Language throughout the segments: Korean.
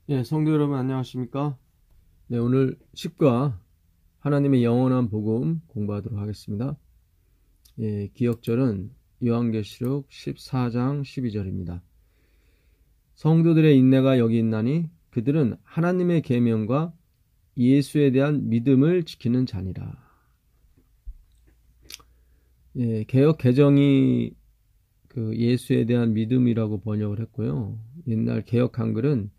예, 성도 여러분 안녕하십니까? 네, 오늘 10과 하나님의 영원한 복음 공부하도록 하겠습니다. 예, 기억절은 요한계시록 14장 12절입니다. 성도들의 인내가 여기 있나니 그들은 하나님의 계명과 예수에 대한 믿음을 지키는 자니라. 예, 개역 개정이 그 예수에 대한 믿음이라고 번역을 했고요. 옛날 개역 한글은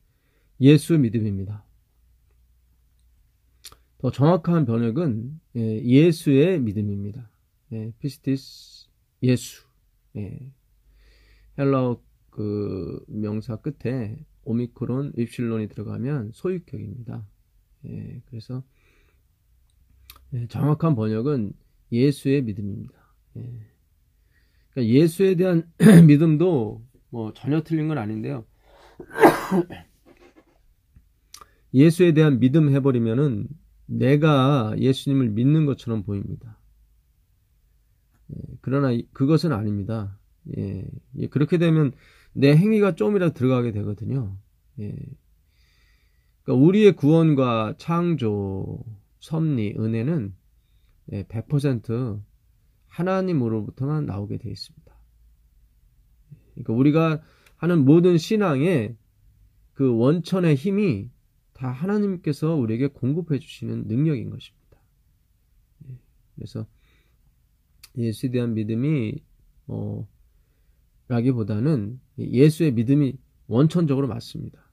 예수 믿음입니다. 더 정확한 번역은 예수의 믿음입니다. 피스티스 예수. 헬라어 그 명사 끝에 오미크론 입실론이 들어가면 소유격입니다. 그래서 정확한 번역은 예수의 믿음입니다. 그러니까 예수에 대한 믿음도 뭐 전혀 틀린 건 아닌데요. 예수에 대한 믿음 해버리면은 내가 예수님을 믿는 것처럼 보입니다. 그러나 그것은 아닙니다. 그렇게 되면 내 행위가 좀이라도 들어가게 되거든요. 그러니까 우리의 구원과 창조, 섭리, 은혜는 100% 하나님으로부터만 나오게 되어 있습니다. 그러니까 우리가 하는 모든 신앙의 그 원천의 힘이 다 하나님께서 우리에게 공급해 주시는 능력인 것입니다. 그래서 예수에 대한 믿음이 라기보다는 예수의 믿음이 원천적으로 맞습니다.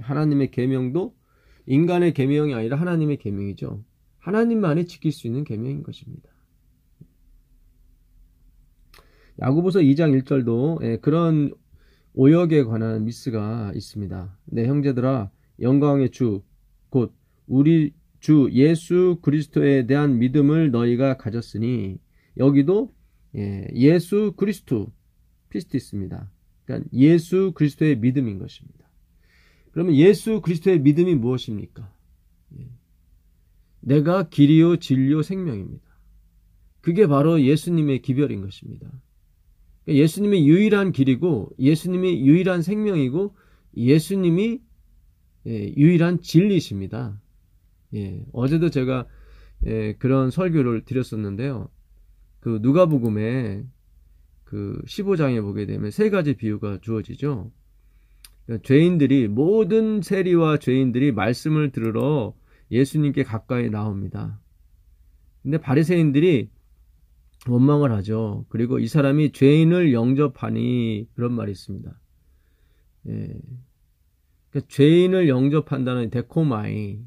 하나님의 계명도 인간의 계명이 아니라 하나님의 계명이죠. 하나님만이 지킬 수 있는 계명인 것입니다. 야고보서 2장 1절도 그런 오역에 관한 미스가 있습니다. 내 형제들아, 영광의 주, 곧 우리 주 예수 그리스도에 대한 믿음을 너희가 가졌으니, 여기도 예수 그리스도 피스티스입니다. 그러니까 예수 그리스도의 믿음인 것입니다. 그러면 예수 그리스도의 믿음이 무엇입니까? 내가 길이요 진리요 생명입니다. 그게 바로 예수님의 기별인 것입니다. 예수님이 유일한 길이고 예수님이 유일한 생명이고 예수님이 유일한 진리이십니다. 어제도 제가 그런 설교를 드렸었는데요. 그 누가복음에 그 15장에 보게 되면 세 가지 비유가 주어지죠. 죄인들이, 모든 세리와 죄인들이 말씀을 들으러 예수님께 가까이 나옵니다. 근데 바리새인들이 원망을 하죠. 그리고 이 사람이 죄인을 영접하니, 그런 말이 있습니다. 그러니까 죄인을 영접한다는 데코마이,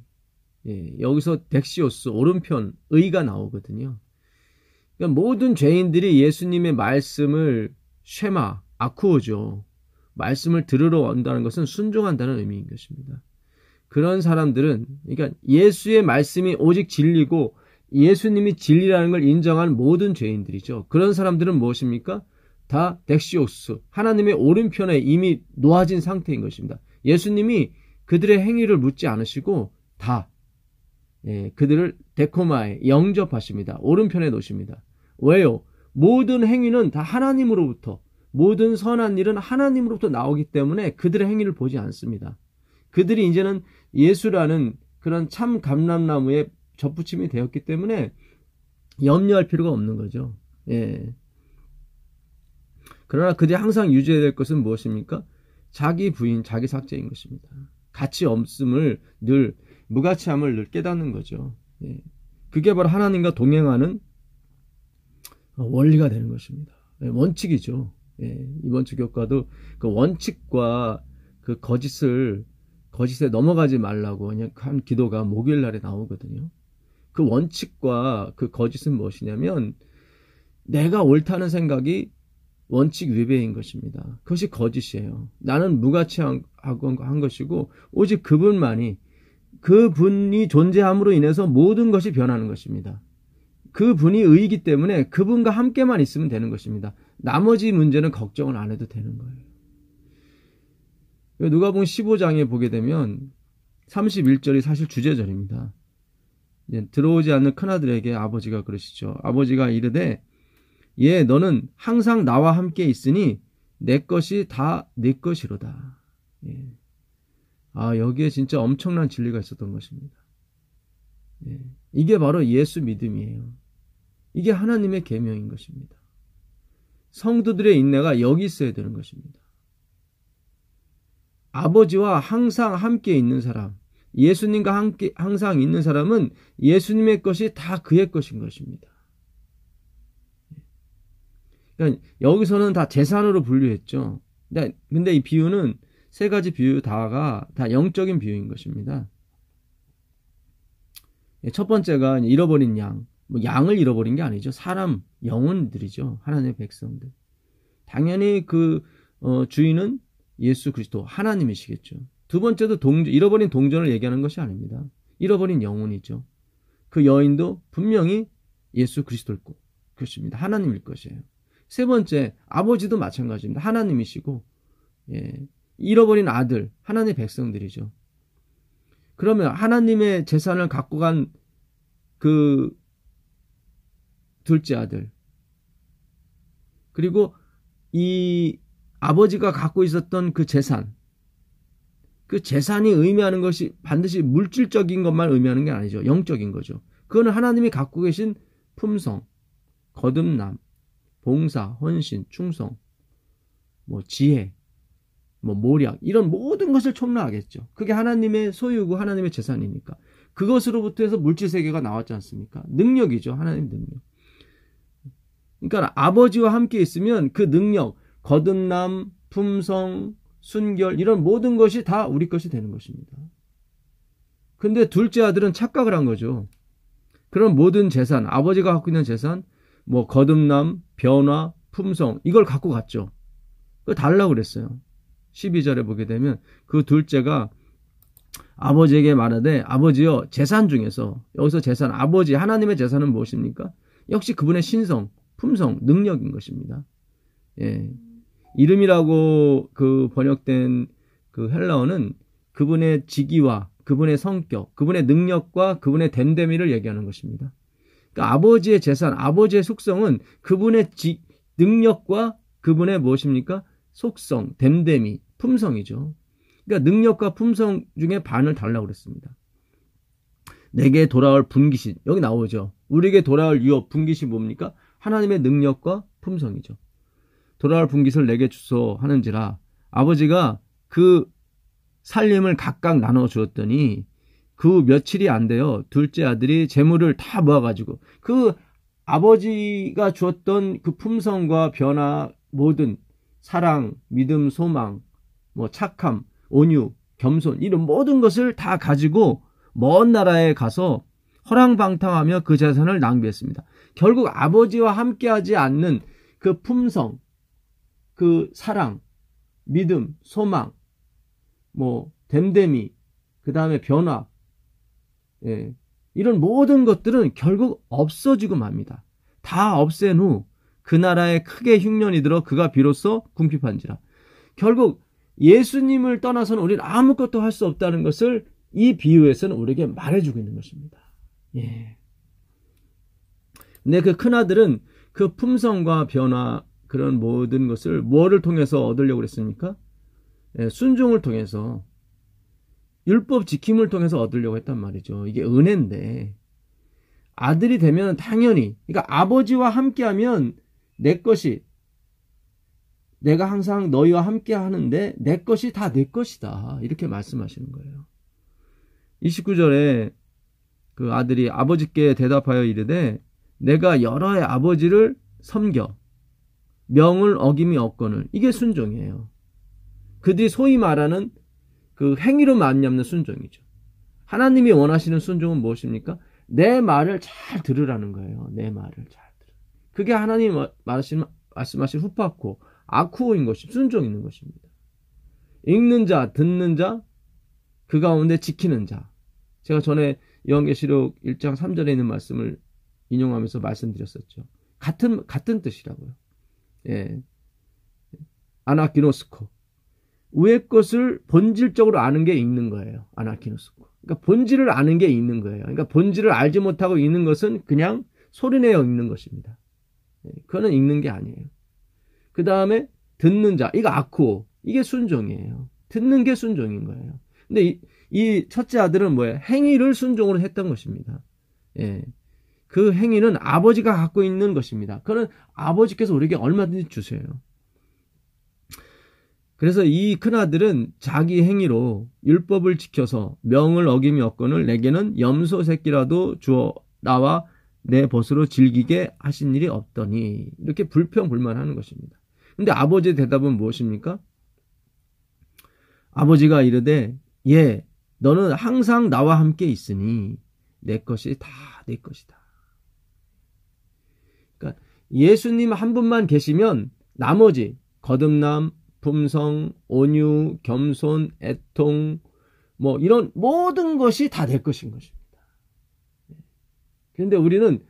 여기서 덱시오스, 오른편, 의가 나오거든요. 그러니까 모든 죄인들이 예수님의 말씀을 쉐마, 아쿠오죠. 말씀을 들으러 온다는 것은 순종한다는 의미인 것입니다. 그런 사람들은, 그러니까 예수의 말씀이 오직 진리고 예수님이 진리라는 걸 인정한 모든 죄인들이죠. 그런 사람들은 무엇입니까? 다 덱시오스, 하나님의 오른편에 이미 놓아진 상태인 것입니다. 예수님이 그들의 행위를 묻지 않으시고 다 그들을 데코마에 영접하십니다. 오른편에 놓으십니다. 왜요? 모든 행위는 다 하나님으로부터, 모든 선한 일은 하나님으로부터 나오기 때문에 그들의 행위를 보지 않습니다. 그들이 이제는 예수라는 그런 참 감람나무에 접붙임이 되었기 때문에 염려할 필요가 없는 거죠. 그러나 그들이 항상 유지해야 될 것은 무엇입니까? 자기 부인, 자기 삭제인 것입니다. 가치 없음을 늘, 무가치함을 늘 깨닫는 거죠. 그게 바로 하나님과 동행하는 원리가 되는 것입니다. 원칙이죠. 이번 주 교과도 그 원칙과 그 거짓에 넘어가지 말라고 그냥 한 기도가 목요일 날에 나오거든요. 그 원칙과 그 거짓은 무엇이냐면, 내가 옳다는 생각이 원칙 위배인 것입니다. 그것이 거짓이에요. 나는 무가치한 것이고 오직 그분이 존재함으로 인해서 모든 것이 변하는 것입니다. 그분이 의이기 때문에 그분과 함께만 있으면 되는 것입니다. 나머지 문제는 걱정을 안 해도 되는 거예요. 누가복음 15장에 보게 되면 31절이 사실 주제절입니다. 들어오지 않는 큰아들에게 아버지가 그러시죠. 아버지가 이르되, 너는 항상 나와 함께 있으니 내 것이 다 네 것이로다. 여기에 진짜 엄청난 진리가 있었던 것입니다. 예, 이게 바로 예수 믿음이에요. 이게 하나님의 계명인 것입니다. 성도들의 인내가 여기 있어야 되는 것입니다. 아버지와 항상 함께 있는 사람, 예수님과 함께 항상 있는 사람은 예수님의 것이 다 그의 것인 것입니다. 그러니까 여기서는 다 재산으로 분류했죠. 근데 이 비유는 세 가지 비유 다가 다 영적인 비유인 것입니다. 첫 번째가 잃어버린 양, 양을 잃어버린 게 아니죠. 사람, 영혼들이죠. 하나님의 백성들. 당연히 그 주인은 예수 그리스도 하나님이시겠죠. 두 번째도 잃어버린 동전을 얘기하는 것이 아닙니다. 잃어버린 영혼이죠. 그 여인도 분명히 예수 그리스도일 것입니다. 하나님일 것이에요. 세 번째, 아버지도 마찬가지입니다. 하나님이시고, 잃어버린 아들, 하나님의 백성들이죠. 그러면 하나님의 재산을 갖고 간 그 둘째 아들, 그리고 이 아버지가 갖고 있었던 그 재산이 의미하는 것이 반드시 물질적인 것만 의미하는 게 아니죠. 영적인 거죠. 그거는 하나님이 갖고 계신 품성, 거듭남, 봉사, 헌신, 충성, 지혜, 모략, 이런 모든 것을 총괄하겠죠. 그게 하나님의 소유고 하나님의 재산이니까. 그것으로부터 해서 물질 세계가 나왔지 않습니까? 능력이죠. 하나님의 능력. 그러니까 아버지와 함께 있으면 그 능력, 거듭남, 품성, 순결, 이런 모든 것이 다 우리 것이 되는 것입니다. 근데 둘째 아들은 착각을 한 거죠. 그런 모든 재산, 아버지가 갖고 있는 재산, 거듭남, 변화, 품성, 이걸 갖고 갔죠. 그거 달라고 그랬어요. 12절에 보게 되면 그 둘째가 아버지에게 말하되, 아버지여, 재산 중에서, 여기서 재산, 아버지, 하나님의 재산은 무엇입니까? 역시 그분의 신성, 품성, 능력인 것입니다. 예. 이름이라고 그 번역된 그 헬라어는 그분의 직위와 그분의 성격, 그분의 능력과 그분의 됨됨이를 얘기하는 것입니다. 그러니까 아버지의 재산, 아버지의 속성은 그분의 능력과 그분의 무엇입니까? 속성, 됨됨이, 품성이죠. 그러니까 능력과 품성 중에 반을 달라고 그랬습니다. 내게 돌아올 분깃이, 여기 나오죠. 우리에게 돌아올 유업, 분깃이 뭡니까? 하나님의 능력과 품성이죠. 돌아올 분깃을 내게 주소 하는지라, 아버지가 그 살림을 각각 나눠 주었더니 그 며칠이 안 돼요. 둘째 아들이 재물을 다 모아가지고 그 아버지가 주었던 그 품성과 변화, 모든 사랑, 믿음, 소망, 착함, 온유, 겸손, 이런 모든 것을 다 가지고 먼 나라에 가서 허랑방탕하며 그 재산을 낭비했습니다. 결국 아버지와 함께하지 않는 그 품성, 그 사랑, 믿음, 소망, 됨됨이, 그 다음에 변화, 이런 모든 것들은 결국 없어지고 맙니다. 다 없앤 후 그 나라에 크게 흉년이 들어 그가 비로소 궁핍한지라. 결국 예수님을 떠나서는 우리는 아무것도 할 수 없다는 것을 이 비유에서는 우리에게 말해주고 있는 것입니다. 예. 근데 그 큰아들은 그 품성과 변화, 그런 모든 것을 뭐를 통해서 얻으려고 그랬습니까? 순종을 통해서, 율법 지킴을 통해서 얻으려고 했단 말이죠. 이게 은혜인데, 아들이 되면 당연히, 그러니까 아버지와 함께하면 내 것이, 내가 항상 너희와 함께 하는데 내 것이 다 내 것이다, 이렇게 말씀하시는 거예요. 29절에 그 아들이 아버지께 대답하여 이르되, 내가 여러의 아버지를 섬겨 명을 어김이 없거늘. 이게 순종이에요. 그들이 소위 말하는 그 행위로 말미암는 순종이죠. 하나님이 원하시는 순종은 무엇입니까? 내 말을 잘 들으라는 거예요. 내 말을 잘 들으. 그게 하나님이 말씀하신 후파코, 아쿠오인 것이, 순종이 있는 것입니다. 읽는 자, 듣는 자, 그 가운데 지키는 자. 제가 전에 요한계시록 1장 3절에 있는 말씀을 인용하면서 말씀드렸었죠. 같은 뜻이라고요. 예. 아나키노스코. 위의 것을 본질적으로 아는 게 읽는 거예요. 아나키노스코. 그러니까 본질을 아는 게 읽는 거예요. 그러니까 본질을 알지 못하고 읽는 것은 그냥 소리내어 읽는 것입니다. 예. 그거는 읽는 게 아니에요. 그 다음에 듣는 자. 이거 아쿠오. 이게 순종이에요. 듣는 게 순종인 거예요. 근데 이 첫째 아들은 뭐예요? 행위를 순종으로 했던 것입니다. 예. 그 행위는 아버지가 갖고 있는 것입니다. 그는 아버지께서 우리에게 얼마든지 주세요. 그래서 이 큰아들은 자기 행위로 율법을 지켜서 명을 어김이 없거늘 내게는 염소 새끼라도 주어 나와 내 벗으로 즐기게 하신 일이 없더니, 이렇게 불평불만하는 것입니다. 근데 아버지의 대답은 무엇입니까? 아버지가 이르되 예, 너는 항상 나와 함께 있으니 내 것이 다 내 것이다. 그러니까 예수님 한 분만 계시면 나머지 거듭남, 품성, 온유, 겸손, 애통, 뭐 이런 모든 것이 다 내 것인 것입니다. 그런데 우리는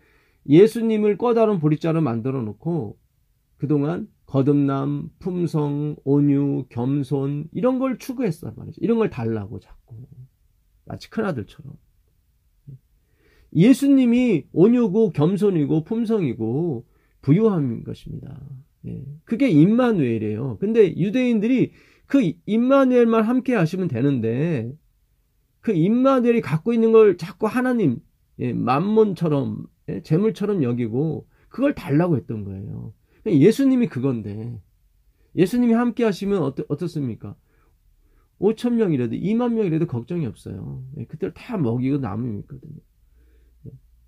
예수님을 꺼다른 보릿자로 만들어 놓고 그동안 거듭남, 품성, 온유, 겸손 이런 걸 추구했단 말이죠. 이런 걸 달라고 자꾸. 마치 큰아들처럼. 예수님이 온유고 겸손이고 품성이고 부유함인 것입니다. 그게 임마누엘이에요. 근데 유대인들이 그 임마누엘만 함께 하시면 되는데 그 임마누엘이 갖고 있는 걸 자꾸 하나님 만몬처럼 재물처럼 여기고 그걸 달라고 했던 거예요. 예수님이 그건데 예수님이 함께 하시면 어떻습니까? 5천 명이라도 2만 명이라도 걱정이 없어요. 그들 다 먹이고 남으면 있거든요.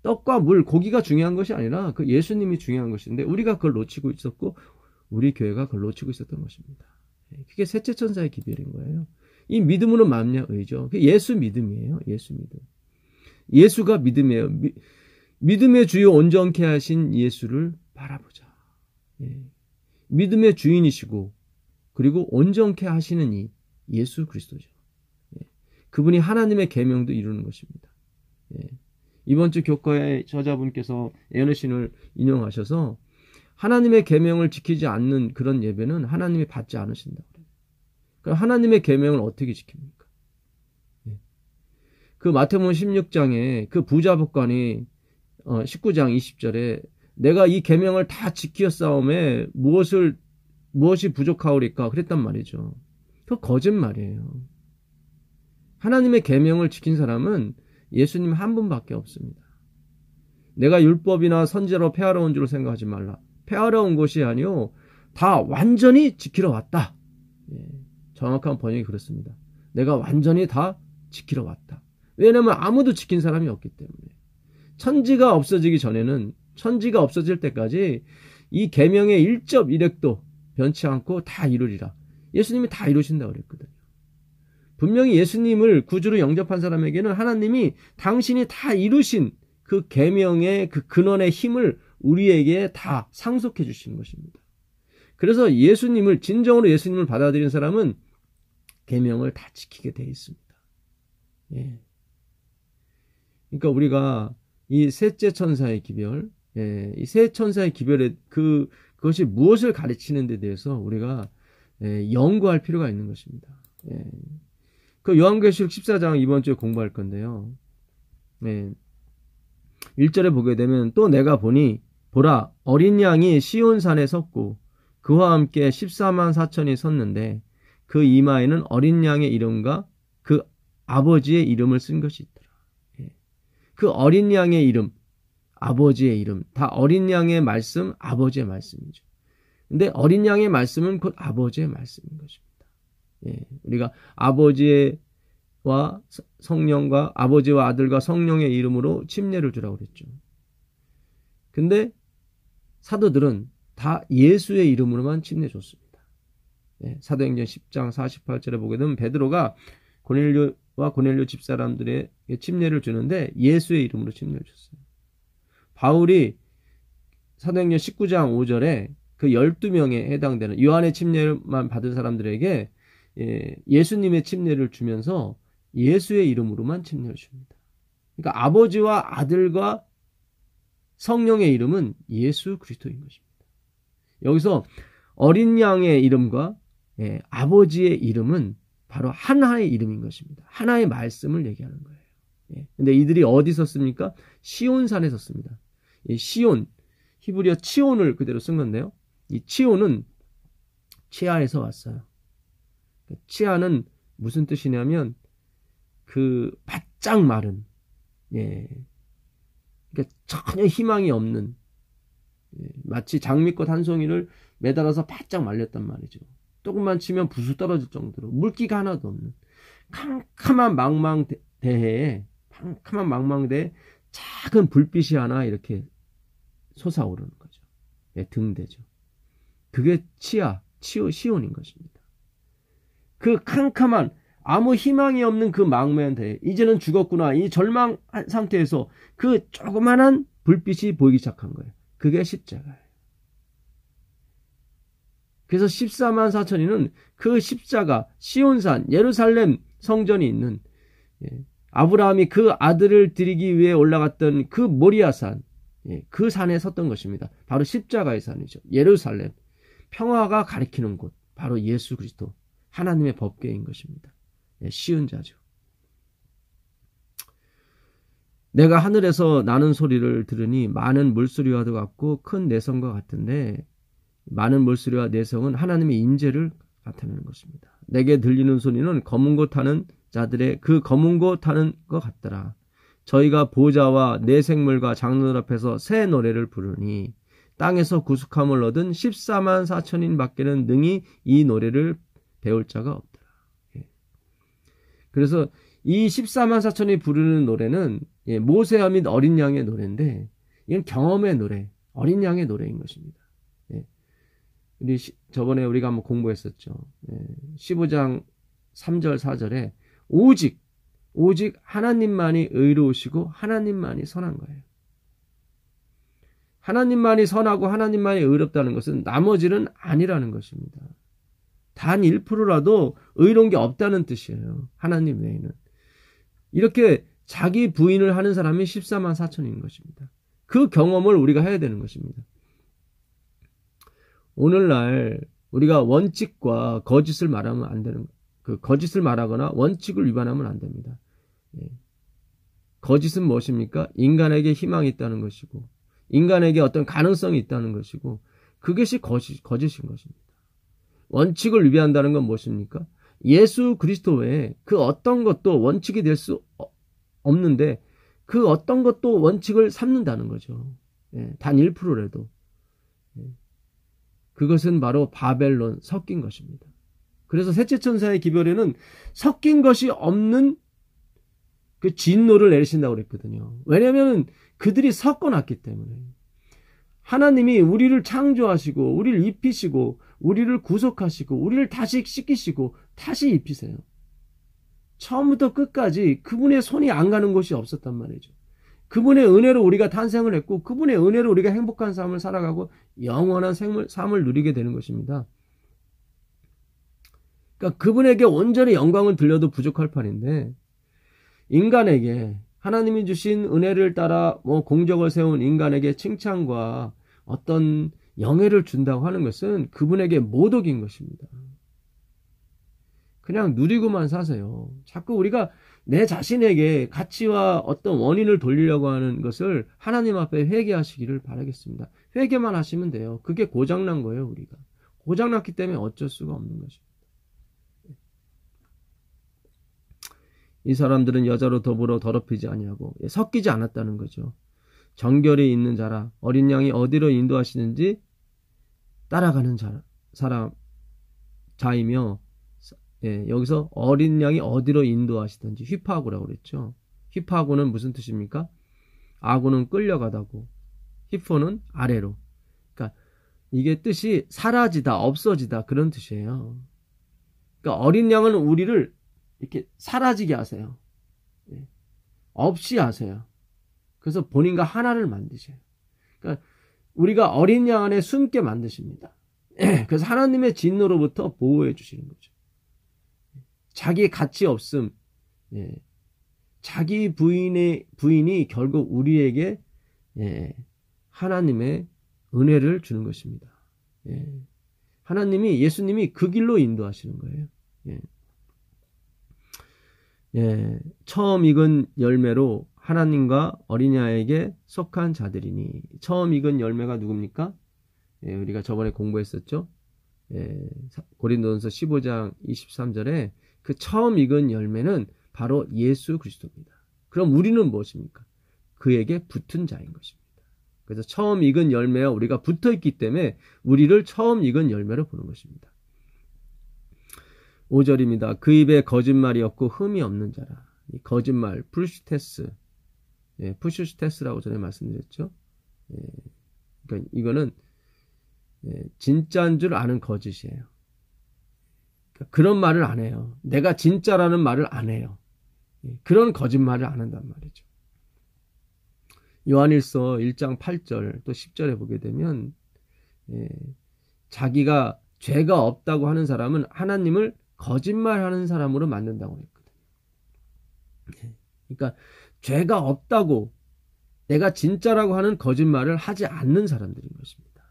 떡과 물, 고기가 중요한 것이 아니라 그 예수님이 중요한 것인데 우리가 그걸 놓치고 있었고 우리 교회가 그걸 놓치고 있었던 것입니다. 그게 셋째 천사의 기별인 거예요. 이 믿음으로 말미암아 의죠. 그게 예수 믿음이에요. 예수 믿음. 예수가 믿음이에요. 믿음의 주요 온전케 하신 예수를 바라보자. 믿음의 주인이시고 그리고 온전케 하시는 이 예수 그리스도죠. 그분이 하나님의 계명도 이루는 것입니다. 이번 주 교과의 저자분께서 예언의 인용하셔서 하나님의 계명을 지키지 않는 그런 예배는 하나님이 받지 않으신다고 그래요. 그럼 하나님의 계명을 어떻게 지킵니까? 그 마태복음 16장에 그 부자 법관이 19장 20절에 내가 이 계명을 다 지키었사오매 무엇이 부족하오리까 그랬단 말이죠. 그거 거짓말이에요. 하나님의 계명을 지킨 사람은 예수님 한 분밖에 없습니다. 내가 율법이나 선지자로 폐하러 온 줄 생각하지 말라. 폐하러 온 것이 아니요 다 완전히 지키러 왔다. 정확한 번역이 그렇습니다. 내가 완전히 다 지키러 왔다. 왜냐하면 아무도 지킨 사람이 없기 때문에. 천지가 없어지기 전에는 천지가 없어질 때까지 이 계명의 1점 1획도 변치 않고 다 이루리라. 예수님이 다 이루신다고 그랬거든요. 분명히 예수님을 구주로 영접한 사람에게는 하나님이 당신이 다 이루신 그 계명의 그 근원의 힘을 우리에게 다 상속해 주시는 것입니다. 그래서 진정으로 예수님을 받아들인 사람은 계명을 다 지키게 되어 있습니다. 그러니까 우리가 이 셋째 천사의 기별, 이 세 천사의 기별의 그것이 무엇을 가르치는 데 대해서 우리가 연구할 필요가 있는 것입니다. 그 요한계시록 14장 이번 주에 공부할 건데요. 1절에 보게 되면 또 내가 보니 보라 어린 양이 시온산에 섰고 그와 함께 14만 4천이 섰는데 그 이마에는 어린 양의 이름과 그 아버지의 이름을 쓴 것이 있더라. 그 어린 양의 이름, 아버지의 이름, 다 어린 양의 말씀, 아버지의 말씀이죠. 근데 어린 양의 말씀은 곧 아버지의 말씀인 것입니다. 우리가 아버지와 성령과 아버지와 아들과 성령의 이름으로 침례를 주라고 그랬죠. 근데 사도들은 다 예수의 이름으로만 침례 줬습니다. 사도행전 10장 48절에 보게 되면 베드로가 고넬료와 고넬료 집사람들의 침례를 주는데 예수의 이름으로 침례를 줬어요. 바울이 사도행전 19장 5절에 그 12명에 해당되는 요한의 침례만 받은 사람들에게 예수님의 침례를 주면서 예수의 이름으로만 침례를 줍니다. 그러니까 아버지와 아들과 성령의 이름은 예수 그리스도인 것입니다. 여기서 어린 양의 이름과 아버지의 이름은 바로 하나의 이름인 것입니다. 하나의 말씀을 얘기하는 거예요. 근데 이들이 어디 섰습니까? 시온산에 섰습니다. 시온, 히브리어 치온을 그대로 쓴 건데요. 이 치온은 치아에서 왔어요. 치아는 무슨 뜻이냐면 그 바짝 마른, 예, 그러니까 전혀 희망이 없는, 예, 마치 장미꽃 한 송이를 매달아서 바짝 말렸단 말이죠. 조금만 치면 부수 떨어질 정도로 물기가 하나도 없는 캄캄한 망망대해에 작은 불빛이 하나 이렇게 솟아오르는 거죠. 예, 등대죠. 그게 시온인 것입니다. 그 캄캄한 아무 희망이 없는 그 망망한 대해, 이제는 죽었구나, 이 절망 상태에서 그 조그만한 불빛이 보이기 시작한 거예요. 그게 십자가예요. 그래서 14만 4천이는 그 십자가, 시온산, 예루살렘 성전이 있는, 예, 아브라함이 그 아들을 드리기 위해 올라갔던 그 모리아산, 예, 그 산에 섰던 것입니다. 바로 십자가의 산이죠. 예루살렘, 평화가 가리키는 곳, 바로 예수 그리스도, 하나님의 법궤인 것입니다. 예, 시은자죠. 내가 하늘에서 나는 소리를 들으니 많은 물소리와도 같고 큰 내성과 같은데, 많은 물소리와 내성은 하나님의 임재를 나타내는 것입니다. 내게 들리는 소리는 검은 고 타는 자들의 그 검은 고 타는 것 같더라. 저희가 보좌와 내 생물과 장로들 앞에서 새 노래를 부르니 땅에서 구속함을 얻은 14만 4천인 밖에는 능히 이 노래를 배울 자가 없더라. 예. 그래서 이 14만 4천이 부르는 노래는, 예, 모세와 및 어린 양의 노래인데, 이건 경험의 노래, 어린 양의 노래인 것입니다. 예. 저번에 우리가 한번 공부했었죠. 15장 3절 4절에 오직 하나님만이 의로우시고 하나님만이 선한 거예요. 하나님만이 선하고 하나님만이 의롭다는 것은 나머지는 아니라는 것입니다. 단 1%라도 의로운 게 없다는 뜻이에요. 하나님 외에는. 이렇게 자기 부인을 하는 사람이 14만 4천인 것입니다. 그 경험을 우리가 해야 되는 것입니다. 오늘날 우리가 원칙과 거짓을 말하면 안 되는, 거짓을 말하거나 원칙을 위반하면 안 됩니다. 예. 거짓은 무엇입니까? 인간에게 희망이 있다는 것이고, 인간에게 어떤 가능성이 있다는 것이고, 그것이 거짓인 것입니다. 원칙을 위반한다는 건 무엇입니까? 예수 그리스도 외에 그 어떤 것도 원칙이 될 수 없는데, 그 어떤 것도 원칙을 삼는다는 거죠. 예. 단 1%라도. 예. 그것은 바로 바벨론, 섞인 것입니다. 그래서 셋째 천사의 기별에는 섞인 것이 없는 그 진노를 내리신다고 그랬거든요. 왜냐하면 그들이 섞어놨기 때문에. 하나님이 우리를 창조하시고 우리를 입히시고 우리를 구속하시고 우리를 다시 씻기시고 다시 입히세요. 처음부터 끝까지 그분의 손이 안 가는 곳이 없었단 말이죠. 그분의 은혜로 우리가 탄생을 했고 그분의 은혜로 우리가 행복한 삶을 살아가고 영원한 삶을 누리게 되는 것입니다. 그러니까 그분에게 온전히 영광을 들려도 부족할 판인데, 인간에게 하나님이 주신 은혜를 따라 공적을 세운 인간에게 칭찬과 어떤 영예를 준다고 하는 것은 그분에게 모독인 것입니다. 그냥 누리고만 사세요. 자꾸 우리가 내 자신에게 가치와 어떤 원인을 돌리려고 하는 것을 하나님 앞에 회개하시기를 바라겠습니다. 회개만 하시면 돼요. 그게 고장난 거예요. 우리가 고장났기 때문에 어쩔 수가 없는 것입니다. 이 사람들은 여자로 더불어 더럽히지 아니하고 섞이지 않았다는 거죠. 정결이 있는 자라. 어린 양이 어디로 인도하시는지 따라가는 자이며, 여기서 어린 양이 어디로 인도하시든지, 휘파고라고 그랬죠. 휘파고는 무슨 뜻입니까? 아고는 끌려가다고, 히포는 아래로. 그러니까 이게 뜻이 사라지다, 없어지다, 그런 뜻이에요. 그러니까 어린 양은 우리를 이렇게 사라지게 하세요. 없이 하세요. 그래서 본인과 하나를 만드셔요. 그러니까 우리가 어린 양 안에 숨게 만드십니다. 그래서 하나님의 진노로부터 보호해 주시는 거죠. 자기 가치 없음, 자기 부인이 결국 우리에게 하나님의 은혜를 주는 것입니다. 예수님이 그 길로 인도하시는 거예요. 처음 익은 열매로 하나님과 어린아이에게 속한 자들이니, 처음 익은 열매가 누굽니까? 우리가 저번에 공부했었죠. 고린도전서 15장 23절에 그 처음 익은 열매는 바로 예수 그리스도입니다. 그럼 우리는 무엇입니까? 그에게 붙은 자인 것입니다. 그래서 처음 익은 열매와 우리가 붙어있기 때문에 우리를 처음 익은 열매로 보는 것입니다. 5절입니다. 그 입에 거짓말이 없고 흠이 없는 자라. 이 거짓말, 푸시테스, 푸시테스라고 전에 말씀드렸죠. 그러니까 이거는 진짜인 줄 아는 거짓이에요. 그러니까 그런 말을 안 해요. 내가 진짜라는 말을 안 해요. 그런 거짓말을 안 한단 말이죠. 요한일서 1장 8절 또 10절에 보게 되면 자기가 죄가 없다고 하는 사람은 하나님을 거짓말하는 사람으로 만든다고 했거든요. 그러니까 죄가 없다고 내가 진짜라고 하는 거짓말을 하지 않는 사람들인 것입니다.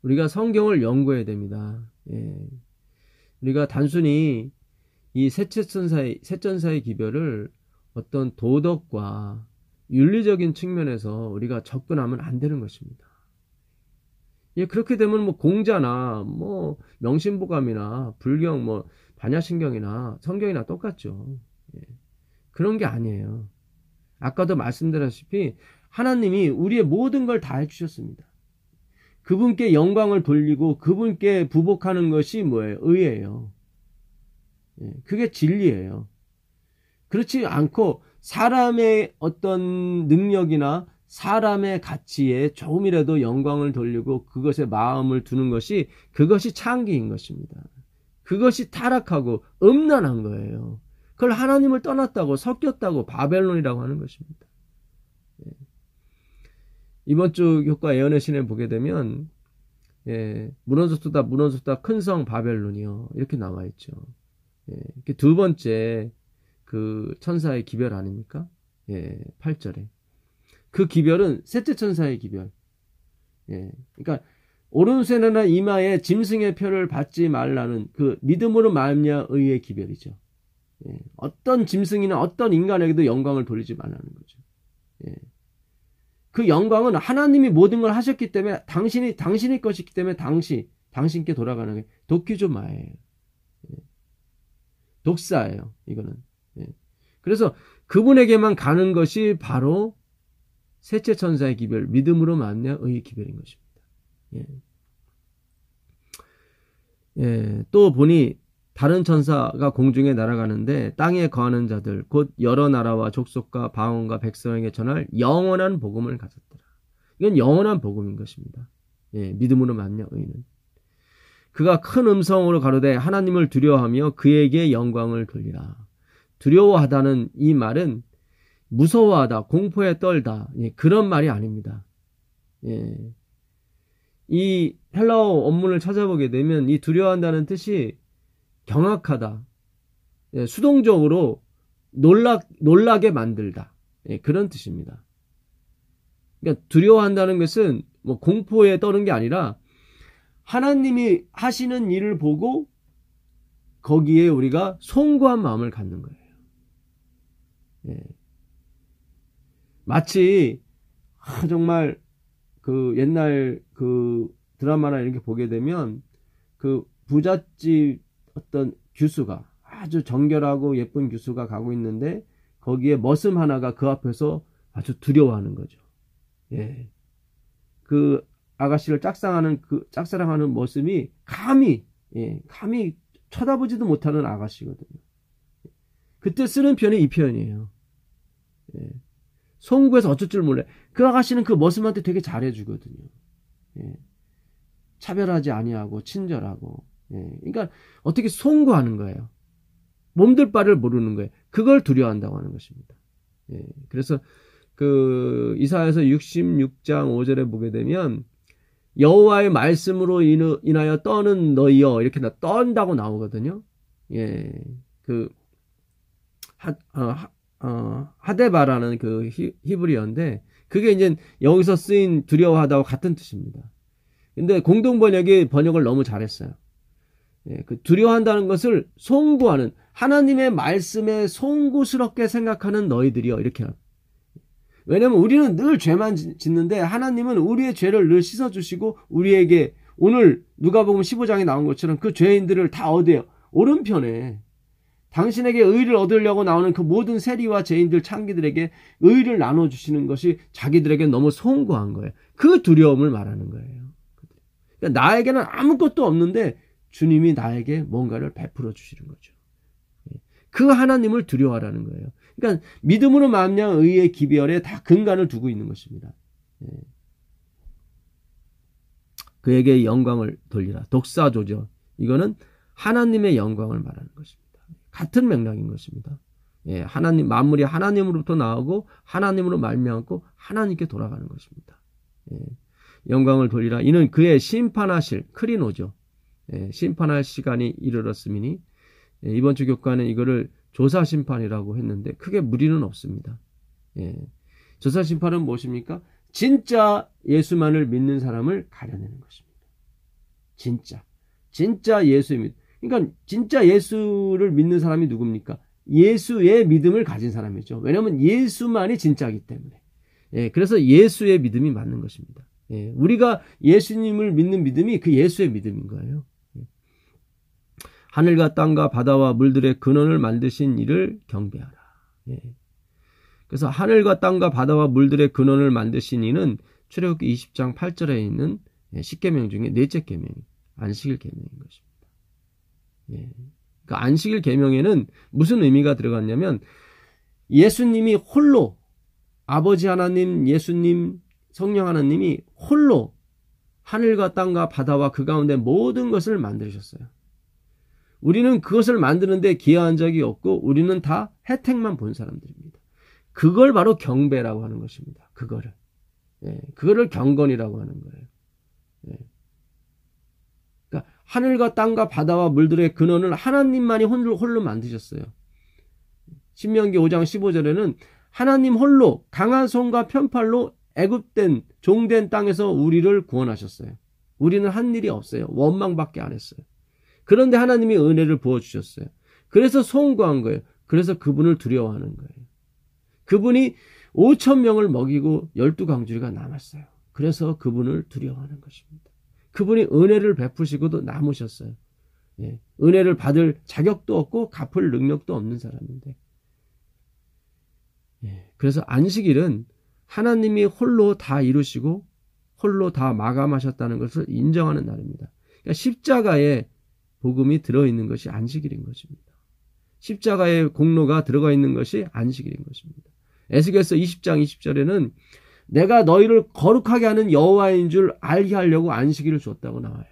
우리가 성경을 연구해야 됩니다. 우리가 단순히 이 셋전사의 기별을 어떤 도덕과 윤리적인 측면에서 우리가 접근하면 안 되는 것입니다. 그렇게 되면 뭐 공자나 뭐 명심보감이나 불경, 뭐 반야신경이나 성경이나 똑같죠. 그런 게 아니에요. 아까도 말씀드렸다시피 하나님이 우리의 모든 걸 다 해주셨습니다. 그분께 영광을 돌리고 그분께 부복하는 것이 뭐예요? 의예요. 그게 진리예요. 그렇지 않고 사람의 어떤 능력이나 사람의 가치에 조금이라도 영광을 돌리고 그것에 마음을 두는 것이 그것이 창기인 것입니다. 그것이 타락하고 음란한 거예요. 그걸 하나님을 떠났다고 섞였다고 바벨론이라고 하는 것입니다. 이번 주 교과 예언의 신에 보게 되면 무너졌다 큰 성 바벨론이요 이렇게 나와 있죠. 두 번째 그 천사의 기별 아닙니까? 8절에 그 기별은 셋째 천사의 기별. 그러니까 오른손이나 이마에 짐승의 표를 받지 말라는 그 믿음으로 말미암아 의의 기별이죠. 어떤 짐승이나 어떤 인간에게도 영광을 돌리지 말라는 거죠. 그 영광은 하나님이 모든 걸 하셨기 때문에 당신의 것이기 때문에 당신께 돌아가는 게 도끼조마예요. 독사예요. 이거는. 그래서 그분에게만 가는 것이 바로 셋째 천사의 기별, 믿음으로 말미암아 의의 기별인 것입니다. 또 보니 다른 천사가 공중에 날아가는데 땅에 거하는 자들 곧 여러 나라와 족속과 방언과 백성에게 전할 영원한 복음을 가졌더라. 이건 영원한 복음인 것입니다. 믿음으로 말미암아 의는. 그가 큰 음성으로 가로되 하나님을 두려워하며 그에게 영광을 돌리라. 두려워하다는 이 말은 무서워하다, 공포에 떨다 그런 말이 아닙니다. 이 헬라어 원문을 찾아보게 되면 이 두려워한다는 뜻이 경악하다, 수동적으로 놀라게 만들다 그런 뜻입니다. 그러니까 두려워한다는 것은 뭐 공포에 떠는 게 아니라 하나님이 하시는 일을 보고 거기에 우리가 송구한 마음을 갖는 거예요. 마치 정말 그 옛날 그 드라마나 이런 게 보게 되면 그 부잣집 어떤 규수가 아주 정결하고 예쁜 규수가 가고 있는데 거기에 머슴 하나가 그 앞에서 아주 두려워하는 거죠. 그 아가씨를 짝사랑하는 머슴이 감히 쳐다보지도 못하는 아가씨거든요. 그때 쓰는 표현이 이 표현이에요. 송구해서 어쩔 줄 몰래. 그 아가씨는 그 머슴한테 되게 잘해주거든요. 차별하지 아니하고 친절하고. 그러니까 어떻게 송구하는 거예요. 몸둘 바를 모르는 거예요. 그걸 두려워한다고 하는 것입니다. 그래서 그 이사야서 66장 5절에 보게 되면 여호와의 말씀으로 인하여 떠는 너희여 이렇게 떤다고 나오거든요. 그 하데바라는 그 히브리어인데 그게 이제 여기서 쓰인 두려워하다와 같은 뜻입니다. 근데 공동번역이 번역을 너무 잘했어요. 그 두려워한다는 것을 송구하는 하나님의 말씀에 송구스럽게 생각하는 너희들이여 이렇게. 왜냐면 우리는 늘 죄만 짓는데 하나님은 우리의 죄를 늘 씻어주시고 우리에게 오늘 누가복음 15장에 나온 것처럼 그 죄인들을 다 어디에요? 오른편에 당신에게 의를 얻으려고 나오는 그 모든 세리와 죄인들 창기들에게 의를 나눠주시는 것이 자기들에게 너무 송구한 거예요. 그 두려움을 말하는 거예요. 그러니까 나에게는 아무것도 없는데 주님이 나에게 뭔가를 베풀어 주시는 거죠. 그 하나님을 두려워하라는 거예요. 그러니까 믿음으로 말미암아 의의 기별에 다 근간을 두고 있는 것입니다. 그에게 영광을 돌리라. 독사조죠. 이거는 하나님의 영광을 말하는 것입니다. 같은 맥락인 것입니다. 하나님, 만물이 하나님으로부터 나오고 하나님으로 말미암고 하나님께 돌아가는 것입니다. 영광을 돌리라. 이는 그의 심판하실 크리노죠. 심판할 시간이 이르렀음이니 이번 주 교과는 이거를 조사심판이라고 했는데 크게 무리는 없습니다. 조사심판은 무엇입니까? 진짜 예수만을 믿는 사람을 가려내는 것입니다. 진짜 예수의 믿음. 그러니까 진짜 예수를 믿는 사람이 누굽니까? 예수의 믿음을 가진 사람이죠. 왜냐하면 예수만이 진짜이기 때문에. 그래서 예수의 믿음이 맞는 것입니다. 우리가 예수님을 믿는 믿음이 그 예수의 믿음인 거예요. 하늘과 땅과 바다와 물들의 근원을 만드신 이를 경배하라. 그래서 하늘과 땅과 바다와 물들의 근원을 만드신 이는 출애굽기 20장 8절에 있는 10계명 중에 넷째 계명, 안식일 계명인 것입니다. 그 안식일 계명에는 무슨 의미가 들어갔냐면 예수님이 홀로, 아버지 하나님, 예수님, 성령 하나님이 홀로 하늘과 땅과 바다와 그 가운데 모든 것을 만드셨어요. 우리는 그것을 만드는데 기여한 적이 없고 우리는 다 혜택만 본 사람들입니다. 그걸 바로 경배라고 하는 것입니다. 그거를 경건이라고 하는 거예요. 그러니까 하늘과 땅과 바다와 물들의 근원을 하나님만이 홀로 만드셨어요. 신명기 5장 15절에는 하나님 홀로 강한 손과 편팔로 애굽된 종된 땅에서 우리를 구원하셨어요. 우리는 한 일이 없어요. 원망밖에 안 했어요. 그런데 하나님이 은혜를 부어주셨어요. 그래서 송구한 거예요. 그래서 그분을 두려워하는 거예요. 그분이 5,000명을 먹이고 12강주리가 남았어요. 그래서 그분을 두려워하는 것입니다. 그분이 은혜를 베푸시고도 남으셨어요. 은혜를 받을 자격도 없고 갚을 능력도 없는 사람인데. 그래서 안식일은 하나님이 홀로 다 이루시고 홀로 다 마감하셨다는 것을 인정하는 날입니다. 그러니까 십자가에 복음이 들어있는 것이 안식일인 것입니다. 십자가의 공로가 들어가 있는 것이 안식일인 것입니다. 에스겔서 20장 20절에는 내가 너희를 거룩하게 하는 여호와인 줄 알게 하려고 안식일을 줬다고 나와요.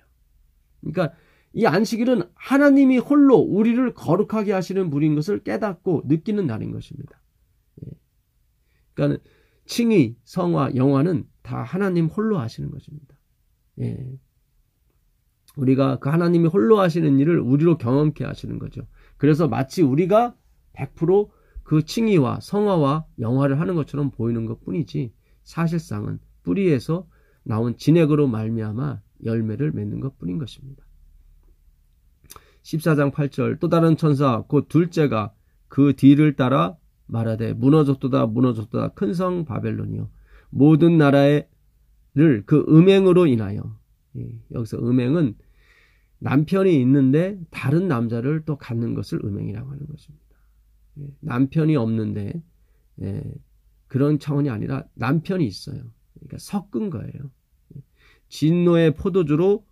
그러니까 이 안식일은 하나님이 홀로 우리를 거룩하게 하시는 분인 것을 깨닫고 느끼는 날인 것입니다. 그러니까 칭의, 성화, 영화는 다 하나님 홀로 하시는 것입니다. 우리가 그 하나님이 홀로 하시는 일을 우리로 경험케 하시는 거죠. 그래서 마치 우리가 100% 그 칭의와 성화와 영화를 하는 것처럼 보이는 것뿐이지 사실상은 뿌리에서 나온 진액으로 말미암아 열매를 맺는 것뿐인 것입니다. 14장 8절 또 다른 천사 곧 둘째가 그 뒤를 따라 말하되 무너졌도다 무너졌도다 큰 성 바벨론이요 모든 나라를 그 음행으로 인하여. 여기서 음행은 남편이 있는데 다른 남자를 또 갖는 것을 음행이라고 하는 것입니다. 남편이 없는데 그런 차원이 아니라 남편이 있어요. 그러니까 섞은 거예요. 진노의 포도주로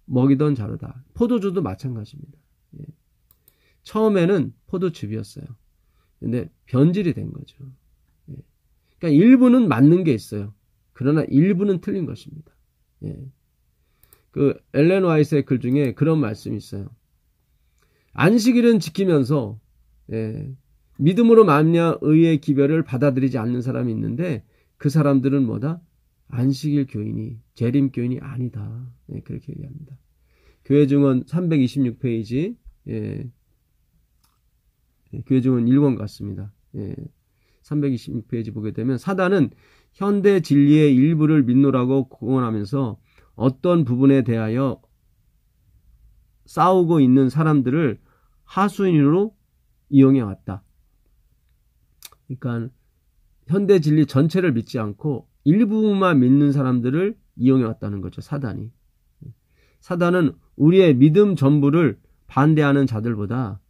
먹이던 자로다. 포도주도 마찬가지입니다. 처음에는 포도즙이었어요. 근데 변질이 된 거죠. 그러니까 일부는 맞는 게 있어요. 그러나 일부는 틀린 것입니다. 그 엘렌 화이트의 글 중에 그런 말씀이 있어요. 안식일은 지키면서 믿음으로 말미암아 의의 기별을 받아들이지 않는 사람이 있는데 그 사람들은 뭐다? 안식일 교인이 재림 교인이 아니다. 그렇게 얘기합니다. 교회 증언 326페이지 교회 증언 1권 같습니다. 326페이지 보게 되면 사단은 현대 진리의 일부를 믿노라고 공언하면서 어떤 부분에 대하여 싸우고 있는 사람들을 하수인으로 이용해 왔다. 그러니까 현대 진리 전체를 믿지 않고 일부만 믿는 사람들을 이용해 왔다는 거죠. 사단이. 사단은 우리의 믿음 전부를 반대하는 자들보다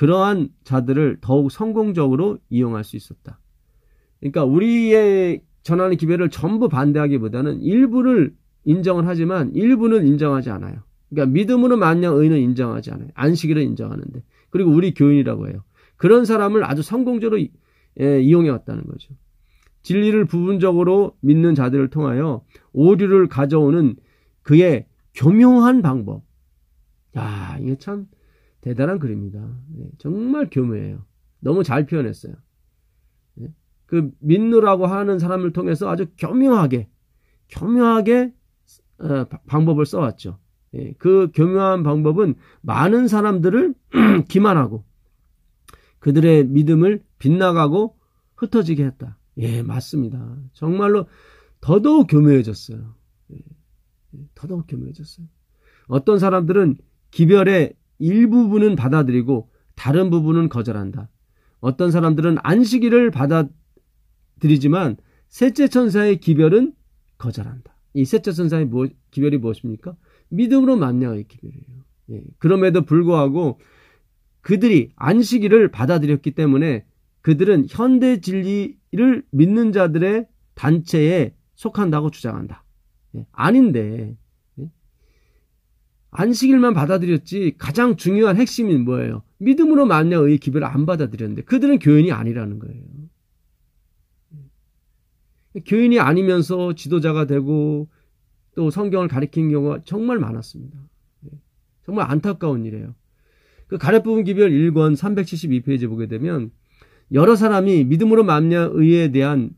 그러한 자들을 더욱 성공적으로 이용할 수 있었다. 그러니까 우리의 전하는 기별을 전부 반대하기보다는 일부를 인정을 하지만 일부는 인정하지 않아요. 그러니까 믿음으로 만냥 의는 인정하지 않아요. 안식일은 인정하는데. 그리고 우리 교인이라고 해요. 그런 사람을 아주 성공적으로 이용해 왔다는 거죠. 진리를 부분적으로 믿는 자들을 통하여 오류를 가져오는 그의 교묘한 방법. 야, 이게 참 대단한 글입니다. 정말 교묘해요. 너무 잘 표현했어요. 그 믿느라고 하는 사람을 통해서 아주 교묘하게 방법을 써왔죠. 그 교묘한 방법은 많은 사람들을 기만하고 그들의 믿음을 빗나가고 흩어지게 했다. 예, 맞습니다. 정말로 더더욱 교묘해졌어요. 더더욱 교묘해졌어요. 어떤 사람들은 기별의 일부분은 받아들이고 다른 부분은 거절한다. 어떤 사람들은 안식일을 받아들이지만 셋째 천사의 기별은 거절한다. 이 셋째 천사의 기별이 무엇입니까? 믿음으로 만나의 기별이에요. 예, 그럼에도 불구하고 그들이 안식일을 받아들였기 때문에 그들은 현대 진리를 믿는 자들의 단체에 속한다고 주장한다. 예, 아닌데 안식일만 받아들였지 가장 중요한 핵심이 뭐예요? 믿음으로 만나의 기별을 안 받아들였는데 그들은 교인이 아니라는 거예요. 교인이 아니면서 지도자가 되고 또 성경을 가리킨 경우가 정말 많았습니다. 정말 안타까운 일이에요. 그 가랫부분 기별 1권 372페이지 보게 되면 여러 사람이 믿음으로 만나의에 대한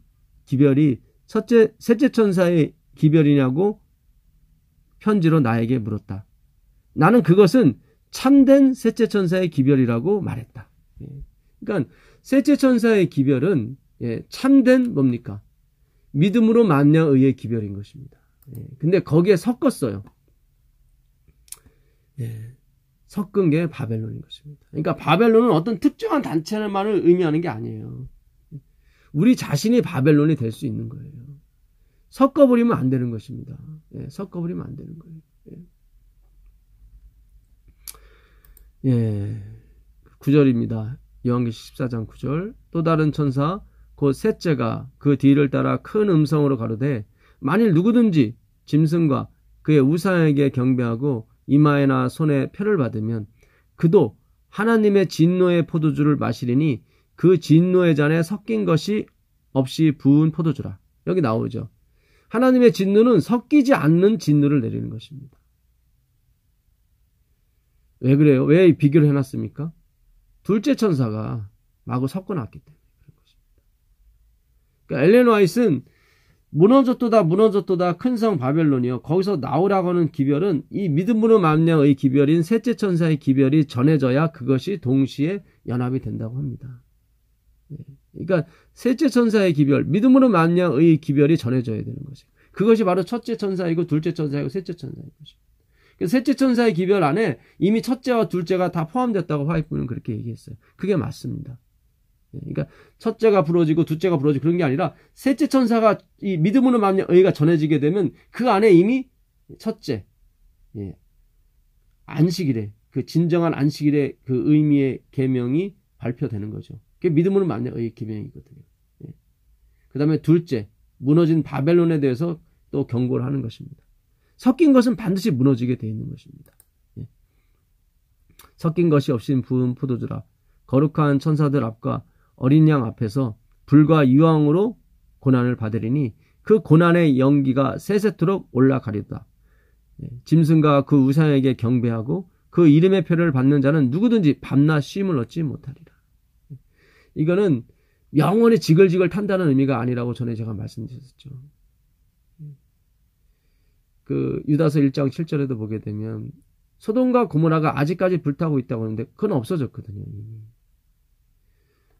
기별이 셋째 천사의 기별이냐고 편지로 나에게 물었다. 나는 그것은 참된 셋째 천사의 기별이라고 말했다. 그러니까 셋째 천사의 기별은 참된 뭡니까? 믿음으로 만나의의 기별인 것입니다. 근데 거기에 섞었어요. 섞은 게 바벨론인 것입니다. 그러니까 바벨론은 어떤 특정한 단체만을 의미하는 게 아니에요. 우리 자신이 바벨론이 될 수 있는 거예요. 섞어버리면 안 되는 것입니다. 섞어버리면 안 되는 거예요. 9절입니다. 요한계시록 14장 9절. 또 다른 천사 곧 셋째가 그 뒤를 따라 큰 음성으로 가로되 만일 누구든지 짐승과 그의 우상에게 경배하고 이마에나 손에 표를 받으면 그도 하나님의 진노의 포도주를 마시리니 그 진노의 잔에 섞인 것이 없이 부은 포도주라. 여기 나오죠. 하나님의 진노는 섞이지 않는 진노를 내리는 것입니다. 왜 그래요? 왜 이 비교를 해놨습니까? 둘째 천사가 마구 섞어놨기 때문에 그런 것입니다. 그러니까 엘렌 화이트는 무너졌도다 큰 성 바벨론이요. 거기서 나오라고 하는 기별은 이 믿음으로 만나의 기별인 셋째 천사의 기별이 전해져야 그것이 동시에 연합이 된다고 합니다. 그러니까 셋째 천사의 기별, 믿음으로 만나의 기별이 전해져야 되는 것이에요. 그것이 바로 첫째 천사이고 둘째 천사이고 셋째 천사인 것입니다. 셋째 천사의 기별 안에 이미 첫째와 둘째가 다 포함됐다고 화이트는 그렇게 얘기했어요. 그게 맞습니다. 그러니까 첫째가 부러지고 둘째가 부러지고 그런 게 아니라 셋째 천사가 이 믿음으로 만나 의가 전해지게 되면 그 안에 이미 첫째 안식일에 그 진정한 안식일의 그 의미의 계명이 발표되는 거죠. 그게 믿음으로 만나 의의 계명이거든요. 그 다음에 둘째 무너진 바벨론에 대해서 또 경고를 하는 것입니다. 섞인 것은 반드시 무너지게 되어 있는 것입니다. 섞인 것이 없인 부은 포도주라. 거룩한 천사들 앞과 어린 양 앞에서 불과 유황으로 고난을 받으리니 그 고난의 연기가 세세토록 올라가리다. 짐승과 그 우상에게 경배하고 그 이름의 표를 받는 자는 누구든지 밤낮 쉼을 얻지 못하리라. 이거는 영원히 지글지글 탄다는 의미가 아니라고 전에 제가 말씀드렸죠. 그 유다서 1장 7절에도 보게 되면 소돔과 고모라가 아직까지 불타고 있다고 하는데 그건 없어졌거든요.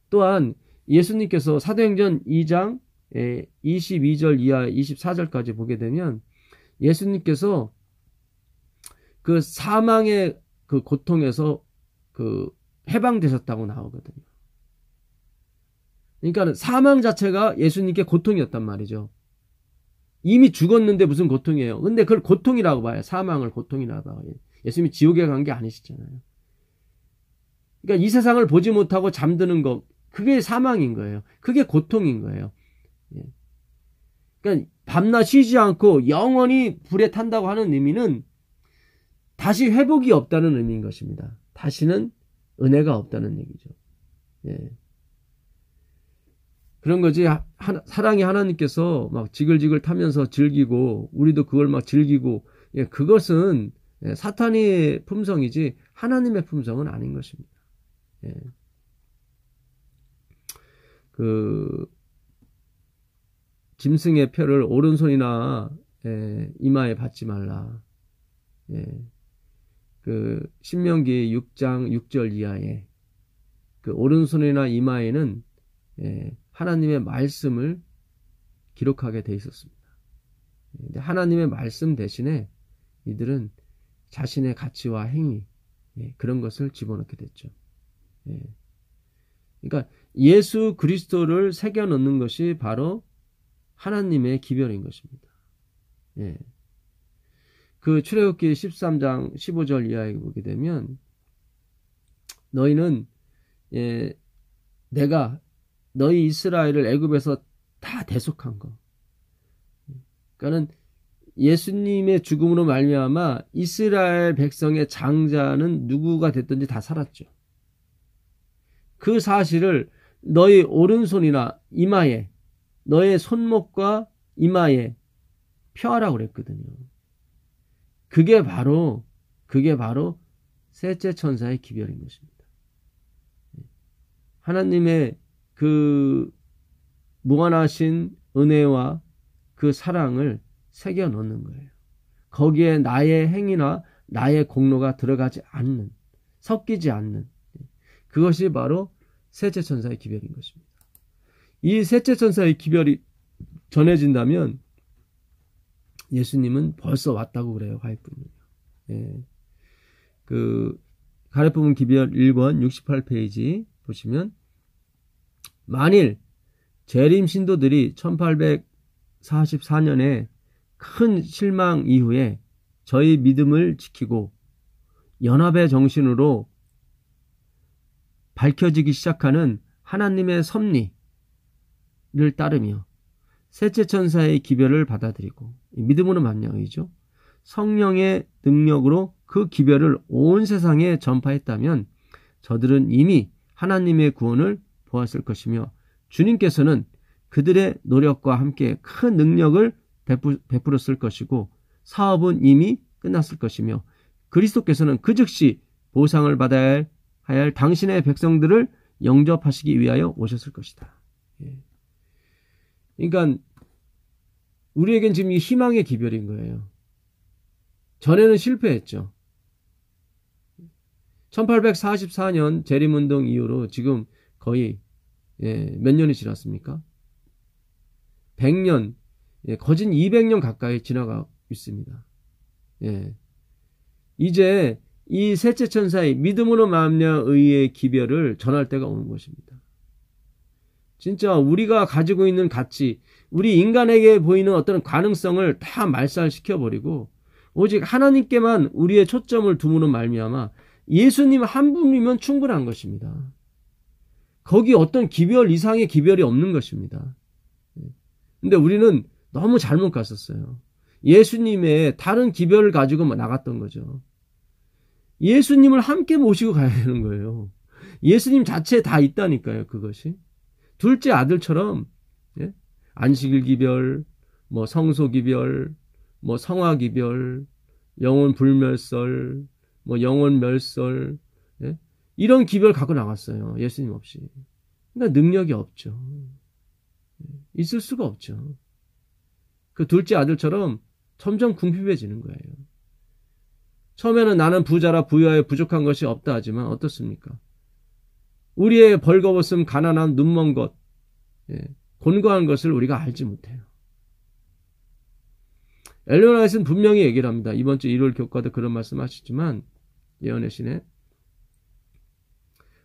또한 예수님께서 사도행전 2장 22절 이하 24절까지 보게 되면 예수님께서 그 사망의 그 고통에서 그 해방되셨다고 나오거든요. 그러니까 사망 자체가 예수님께 고통이었단 말이죠. 이미 죽었는데 무슨 고통이에요. 근데 그걸 고통이라고 봐요. 사망을 고통이라고 봐요. 예수님이 지옥에 간 게 아니시잖아요. 그러니까 이 세상을 보지 못하고 잠드는 것, 그게 사망인 거예요. 그게 고통인 거예요. 예. 그러니까 밤낮 쉬지 않고 영원히 불에 탄다고 하는 의미는 다시 회복이 없다는 의미인 것입니다. 다시는 은혜가 없다는 얘기죠. 예. 그런 거지. 사랑이 하나님께서 막 지글지글 타면서 즐기고 우리도 그걸 막 즐기고, 예, 그것은 사탄의 품성이지 하나님의 품성은 아닌 것입니다. 예. 그 짐승의 표를 오른손이나 이마에 받지 말라. 예. 그 신명기 6장 6절 이하에 그 오른손이나 이마에는 하나님의 말씀을 기록하게 돼 있었습니다. 근데 하나님의 말씀 대신에 이들은 자신의 가치와 행위, 그런 것을 집어넣게 됐죠. 그러니까 예수 그리스도를 새겨 넣는 것이 바로 하나님의 기별인 것입니다. 그 출애굽기 13장 15절 이하에 보게 되면 너희는 내가 너희 이스라엘을 애굽에서 다 대속한 거. 그러니까는 예수님의 죽음으로 말미암아 이스라엘 백성의 장자는 누구가 됐든지 다 살았죠. 그 사실을 너희 오른손이나 이마에, 너의 손목과 이마에 펴라고 그랬거든요. 그게 바로 셋째 천사의 기별인 것입니다. 하나님의 그 무한하신 은혜와 그 사랑을 새겨 넣는 거예요. 거기에 나의 행위나 나의 공로가 들어가지 않는, 섞이지 않는, 그것이 바로 셋째 천사의 기별인 것입니다. 이 셋째 천사의 기별이 전해진다면 예수님은 벌써 왔다고 그래요. 가입부는요. 그 가입부문 기별 1권 68페이지 보시면, 만일 재림 신도들이 1844년에 큰 실망 이후에 저희 믿음을 지키고 연합의 정신으로 밝혀지기 시작하는 하나님의 섭리를 따르며 셋째 천사의 기별을 받아들이고 믿음으로 만명이죠. 성령의 능력으로 그 기별을 온 세상에 전파했다면 저들은 이미 하나님의 구원을 보았을 것이며 주님께서는 그들의 노력과 함께 큰 능력을 베풀었을 것이고 사업은 이미 끝났을 것이며 그리스도께서는 그 즉시 보상을 받아야 할 당신의 백성들을 영접하시기 위하여 오셨을 것이다. 그러니까 우리에겐 지금 이 희망의 기별인 거예요. 전에는 실패했죠. 1844년 재림운동 이후로 지금 거의 몇 년이 지났습니까? 100년, 거진 200년 가까이 지나가고 있습니다. 이제 이 셋째 천사의 믿음으로 말미암아 의의 기별을 전할 때가 오는 것입니다. 진짜 우리가 가지고 있는 가치, 우리 인간에게 보이는 어떤 가능성을 다 말살시켜버리고 오직 하나님께만 우리의 초점을 둠으로 말미암아 예수님 한 분이면 충분한 것입니다. 거기 어떤 기별 이상의 기별이 없는 것입니다. 근데 우리는 너무 잘못 갔었어요. 예수님의 다른 기별을 가지고 나갔던 거죠. 예수님을 함께 모시고 가야 되는 거예요. 예수님 자체에 다 있다니까요, 그것이. 둘째 아들처럼, 안식일 기별, 뭐 성소 기별, 뭐 성화 기별, 영혼 불멸설, 뭐 영혼 멸설, 이런 기별 갖고 나갔어요. 예수님 없이. 그러니까 능력이 없죠. 있을 수가 없죠. 그 둘째 아들처럼 점점 궁핍해지는 거예요. 처음에는 나는 부자라 부여에 부족한 것이 없다 하지만 어떻습니까? 우리의 벌거벗음, 가난한, 눈먼 것, 곤고한 것을 우리가 알지 못해요. 엘렌 화이트는 분명히 얘기를 합니다. 이번 주 일요일 교과도 그런 말씀 하시지만 예언의 신에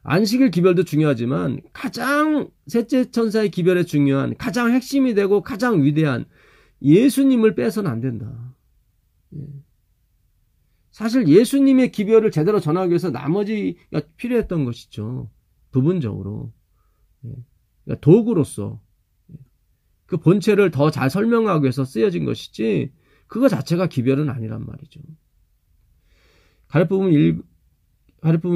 안식일 기별도 중요하지만 가장 셋째 천사의 기별에 중요한 가장 핵심이 되고 가장 위대한 예수님을 빼서는 안 된다. 사실 예수님의 기별을 제대로 전하기 위해서 나머지가 필요했던 것이죠. 부분적으로. 그러니까 도구로서 그 본체를 더 잘 설명하기 위해서 쓰여진 것이지 그거 자체가 기별은 아니란 말이죠. 가르법문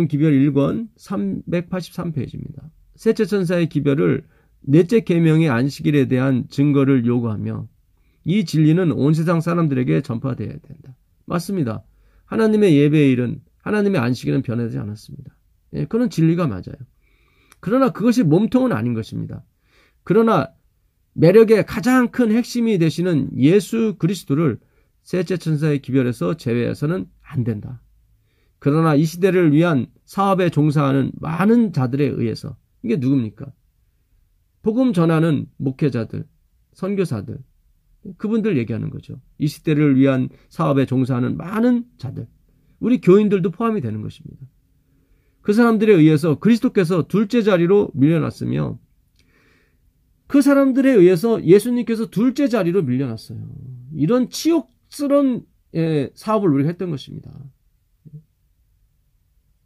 기별 1권 383페이지입니다. 셋째 천사의 기별을 넷째 계명의 안식일에 대한 증거를 요구하며 이 진리는 온 세상 사람들에게 전파되어야 된다. 맞습니다. 하나님의 예배일은 하나님의 안식일은 변하지 않았습니다. 그런 진리가 맞아요. 그러나 그것이 몸통은 아닌 것입니다. 그러나 매력의 가장 큰 핵심이 되시는 예수 그리스도를 셋째 천사의 기별에서 제외해서는 안 된다. 그러나 이 시대를 위한 사업에 종사하는 많은 자들에 의해서, 이게 누굽니까? 복음 전하는 목회자들, 선교사들, 그분들 얘기하는 거죠. 이 시대를 위한 사업에 종사하는 많은 자들, 우리 교인들도 포함이 되는 것입니다. 그 사람들에 의해서 그리스도께서 둘째 자리로 밀려났으며 그 사람들에 의해서 예수님께서 둘째 자리로 밀려났어요. 이런 치욕스러운 사업을 우리가 했던 것입니다.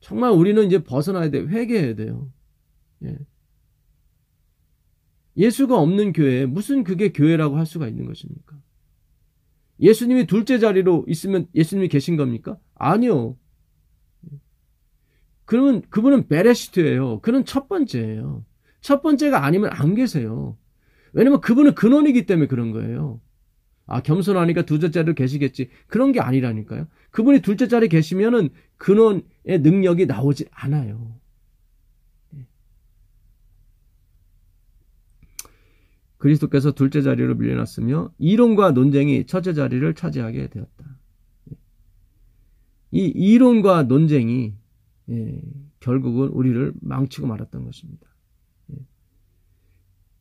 정말 우리는 이제 벗어나야 돼요. 회개해야 돼요. 예수가 없는 교회에 무슨 그게 교회라고 할 수가 있는 것입니까? 예수님이 둘째 자리로 있으면 예수님이 계신 겁니까? 아니요. 그러면 그분은 베레시트예요. 그는 첫 번째예요. 첫 번째가 아니면 안 계세요. 왜냐면 그분은 근원이기 때문에 그런 거예요. 겸손하니까 둘째 자리로 계시겠지. 그런 게 아니라니까요. 그분이 둘째 자리에 계시면은 근원의 능력이 나오지 않아요. 그리스도께서 둘째 자리로 밀려났으며 이론과 논쟁이 첫째 자리를 차지하게 되었다. 이 이론과 논쟁이 결국은 우리를 망치고 말았던 것입니다.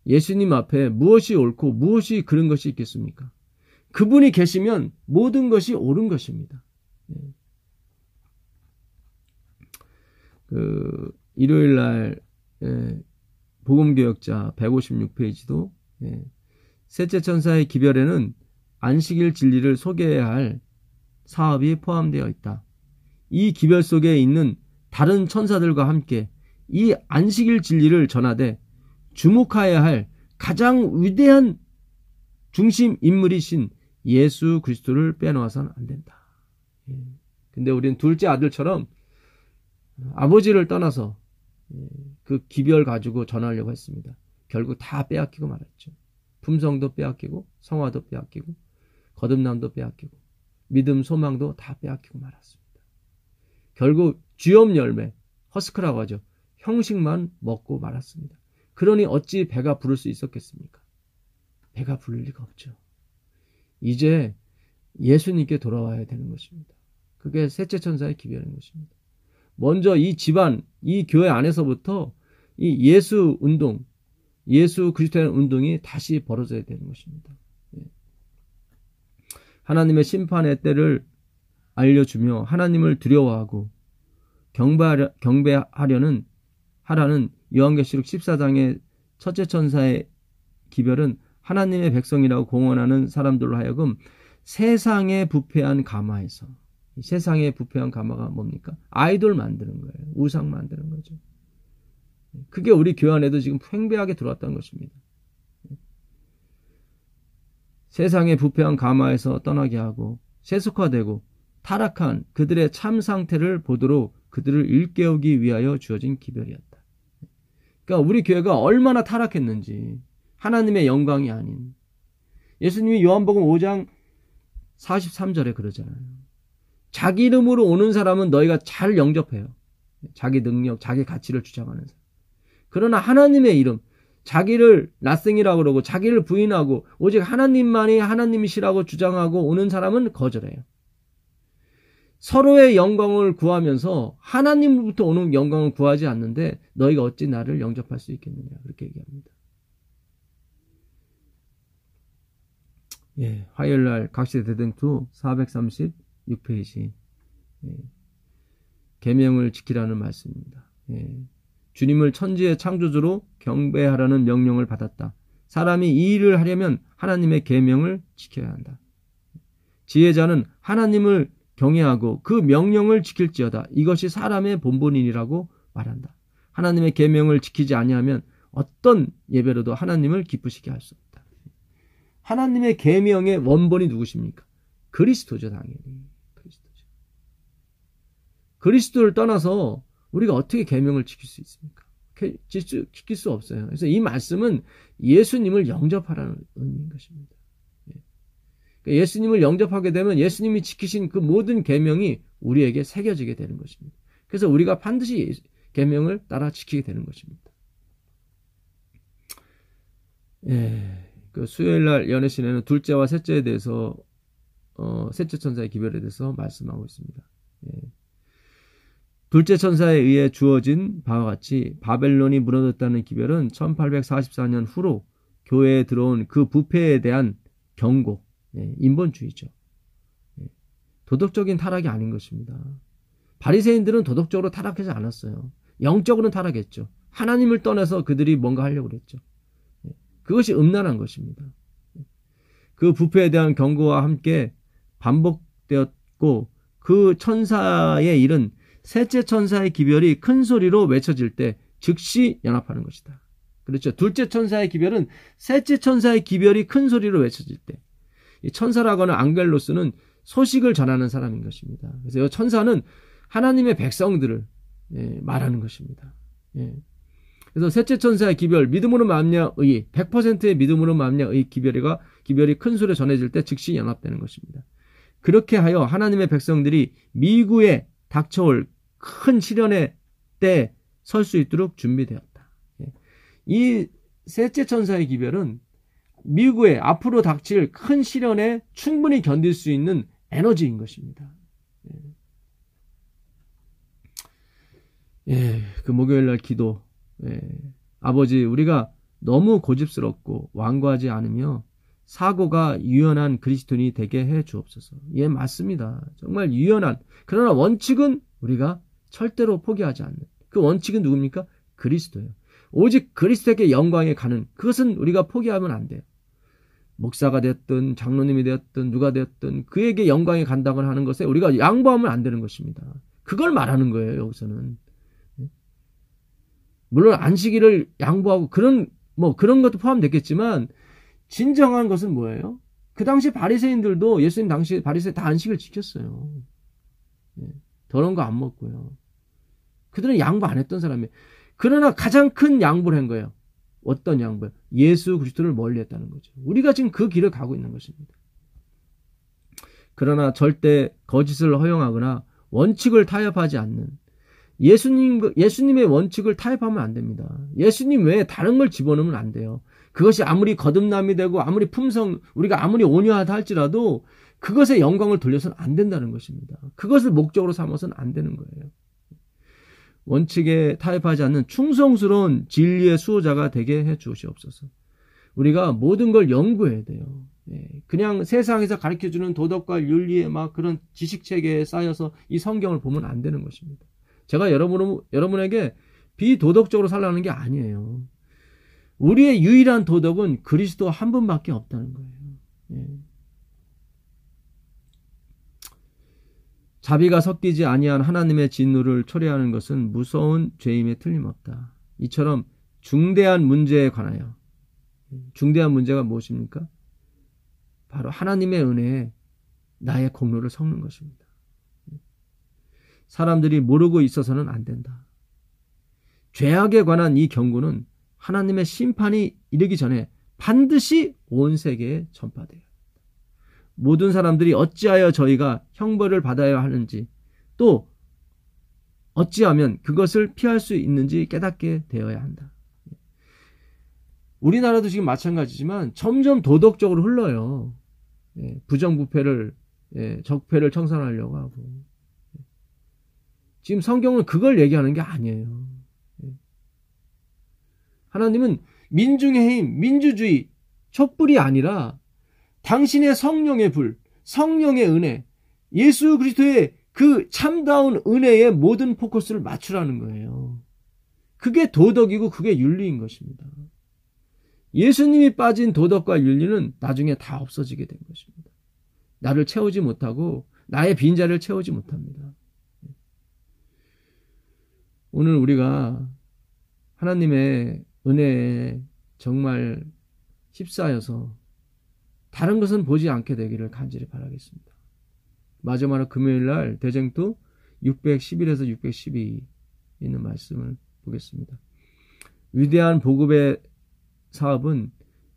예수님 앞에 무엇이 옳고 무엇이 그른 것이 있겠습니까? 그분이 계시면 모든 것이 옳은 것입니다. 일요일 날 복음교역자 156페이지도 셋째 천사의 기별에는 안식일 진리를 소개해야 할 사업이 포함되어 있다. 이 기별 속에 있는 다른 천사들과 함께 이 안식일 진리를 전하되 주목해야 할 가장 위대한 중심 인물이신 예수 그리스도를 빼놓아서는 안 된다. 근데 우리는 둘째 아들처럼 아버지를 떠나서 그 기별 가지고 전하려고 했습니다. 결국 다 빼앗기고 말았죠. 품성도 빼앗기고 성화도 빼앗기고 거듭남도 빼앗기고 믿음 소망도 다 빼앗기고 말았습니다. 결국 주염 열매, 허스크라고 하죠. 형식만 먹고 말았습니다. 그러니 어찌 배가 부를 수 있었겠습니까? 배가 부를 리가 없죠. 이제 예수님께 돌아와야 되는 것입니다. 그게 셋째 천사의 기별인 것입니다. 먼저 이 집안, 이 교회 안에서부터 이 예수 운동, 예수 그리스도의 운동이 다시 벌어져야 되는 것입니다. 하나님의 심판의 때를 알려주며 하나님을 두려워하고 경배하라는 요한계시록 14장의 첫째 천사의 기별은 하나님의 백성이라고 공언하는 사람들로 하여금 세상에 부패한 가마에서, 세상에 부패한 가마가 뭡니까? 아이돌 만드는 거예요. 우상 만드는 거죠. 그게 우리 교회 안에도 지금 팽배하게 들어왔다는 것입니다. 세상에 부패한 가마에서 떠나게 하고 세속화되고 타락한 그들의 참 상태를 보도록 그들을 일깨우기 위하여 주어진 기별이었다. 그러니까 우리 교회가 얼마나 타락했는지, 하나님의 영광이 아닌, 예수님이 요한복음 5장 43절에 그러잖아요. 자기 이름으로 오는 사람은 너희가 잘 영접해요. 자기 능력, 자기 가치를 주장하는 사람. 그러나 하나님의 이름, 자기를 낫생이라고 그러고 자기를 부인하고 오직 하나님만이 하나님이시라고 주장하고 오는 사람은 거절해요. 서로의 영광을 구하면서 하나님으로부터 오는 영광을 구하지 않는데 너희가 어찌 나를 영접할 수 있겠느냐, 그렇게 얘기합니다. 화요일날 각시대 대등투 436페이지 계명을 지키라는 말씀입니다. 주님을 천지의 창조주로 경배하라는 명령을 받았다. 사람이 이 일을 하려면 하나님의 계명을 지켜야 한다. 지혜자는 하나님을 경외하고 그 명령을 지킬지어다. 이것이 사람의 본분이라고 말한다. 하나님의 계명을 지키지 아니하면 어떤 예배로도 하나님을 기쁘시게 할 수 없다. 하나님의 계명의 원본이 누구십니까? 그리스도죠, 당연히. 그리스도죠. 그리스도를 떠나서 우리가 어떻게 계명을 지킬 수 있습니까? 지킬 수 없어요. 그래서 이 말씀은 예수님을 영접하라는 의미인 것입니다. 예수님을 영접하게 되면 예수님이 지키신 그 모든 계명이 우리에게 새겨지게 되는 것입니다. 그래서 우리가 반드시 계명을 따라 지키게 되는 것입니다. 그 수요일날 연회신에는 둘째와 셋째에 대해서 셋째 천사의 기별에 대해서 말씀하고 있습니다. 둘째 천사에 의해 주어진 바와 같이 바벨론이 무너졌다는 기별은 1844년 후로 교회에 들어온 그 부패에 대한 경고, 인본주의죠. 도덕적인 타락이 아닌 것입니다. 바리새인들은 도덕적으로 타락하지 않았어요. 영적으로는 타락했죠. 하나님을 떠나서 그들이 뭔가 하려고 그랬죠. 그것이 음란한 것입니다. 그 부패에 대한 경고와 함께 반복되었고 그 천사의 일은 셋째 천사의 기별이 큰 소리로 외쳐질 때 즉시 연합하는 것이다. 그렇죠. 둘째 천사의 기별은 셋째 천사의 기별이 큰 소리로 외쳐질 때, 이 천사라고 하는 앙겔로스는 소식을 전하는 사람인 것입니다. 그래서 이 천사는 하나님의 백성들을 말하는 것입니다. 그래서 셋째 천사의 기별, 믿음으로 말미암아 의, 100%의 믿음으로 말미암아 의 기별이 큰 소리로 전해질 때 즉시 연합되는 것입니다. 그렇게 하여 하나님의 백성들이 미구에 닥쳐올 큰 시련의 때 설 수 있도록 준비되었다. 이 셋째 천사의 기별은 미구에 앞으로 닥칠 큰 시련에 충분히 견딜 수 있는 에너지인 것입니다. 그 목요일날 기도, 아버지, 우리가 너무 고집스럽고 완고하지 않으며 사고가 유연한 그리스도인이 되게 해 주옵소서. 예, 맞습니다. 정말 유연한, 그러나 원칙은 우리가 절대로 포기하지 않는, 그 원칙은 누굽니까? 그리스도예요. 오직 그리스도에게 영광에 가는, 그것은 우리가 포기하면 안 돼요. 목사가 됐든 장로님이 되었든 누가 되었든 그에게 영광에 간다고 하는 것에 우리가 양보하면 안 되는 것입니다. 그걸 말하는 거예요, 여기서는. 물론 안식일을 양보하고 그런 것도 포함됐겠지만 진정한 것은 뭐예요? 그 당시 바리새인들도 예수님 당시 바리새인 다 안식을 지켰어요. 더러운 거 안 먹고요. 그들은 양보 안 했던 사람이에요. 그러나 가장 큰 양보를 한 거예요. 어떤 양보요? 예수 그리스도를 멀리했다는 거죠. 우리가 지금 그 길을 가고 있는 것입니다. 그러나 절대 거짓을 허용하거나 원칙을 타협하지 않는, 예수님의 원칙을 타협하면 안 됩니다. 예수님 외에 다른 걸 집어넣으면 안 돼요. 그것이 아무리 거듭남이 되고 아무리 우리가 아무리 온유하다 할지라도 그것에 영광을 돌려서는 안 된다는 것입니다. 그것을 목적으로 삼아서는 안 되는 거예요. 원칙에 타협하지 않는 충성스러운 진리의 수호자가 되게 해 주시옵소서. 우리가 모든 걸 연구해야 돼요. 그냥 세상에서 가르쳐주는 도덕과 윤리의 막 그런 지식체계에 쌓여서 이 성경을 보면 안 되는 것입니다. 제가 여러분에게 비도덕적으로 살라는 게 아니에요. 우리의 유일한 도덕은 그리스도 한 분밖에 없다는 거예요. 자비가 섞이지 아니한 하나님의 진노를 초래하는 것은 무서운 죄임에 틀림없다. 이처럼 중대한 문제에 관하여, 중대한 문제가 무엇입니까? 바로 하나님의 은혜에 나의 공로를 섞는 것입니다. 사람들이 모르고 있어서는 안 된다. 죄악에 관한 이 경고는 하나님의 심판이 이르기 전에 반드시 온 세계에 전파돼요. 모든 사람들이 어찌하여 저희가 형벌을 받아야 하는지, 또 어찌하면 그것을 피할 수 있는지 깨닫게 되어야 한다. 우리나라도 지금 마찬가지지만 점점 도덕적으로 흘러요. 부정부패를, 적폐를 청산하려고 하고. 지금 성경은 그걸 얘기하는 게 아니에요. 하나님은 민중의 힘, 민주주의, 촛불이 아니라 당신의 성령의 불, 성령의 은혜, 예수 그리스도의 그 참다운 은혜에 모든 포커스를 맞추라는 거예요. 그게 도덕이고 그게 윤리인 것입니다. 예수님이 빠진 도덕과 윤리는 나중에 다 없어지게 된 것입니다. 나를 채우지 못하고 나의 빈자리를 채우지 못합니다. 오늘 우리가 하나님의 은혜에 정말 휩싸여서 다른 것은 보지 않게 되기를 간절히 바라겠습니다. 마지막 금요일날 대쟁투 611에서 612 있는 말씀을 보겠습니다. 위대한 복음의 사업은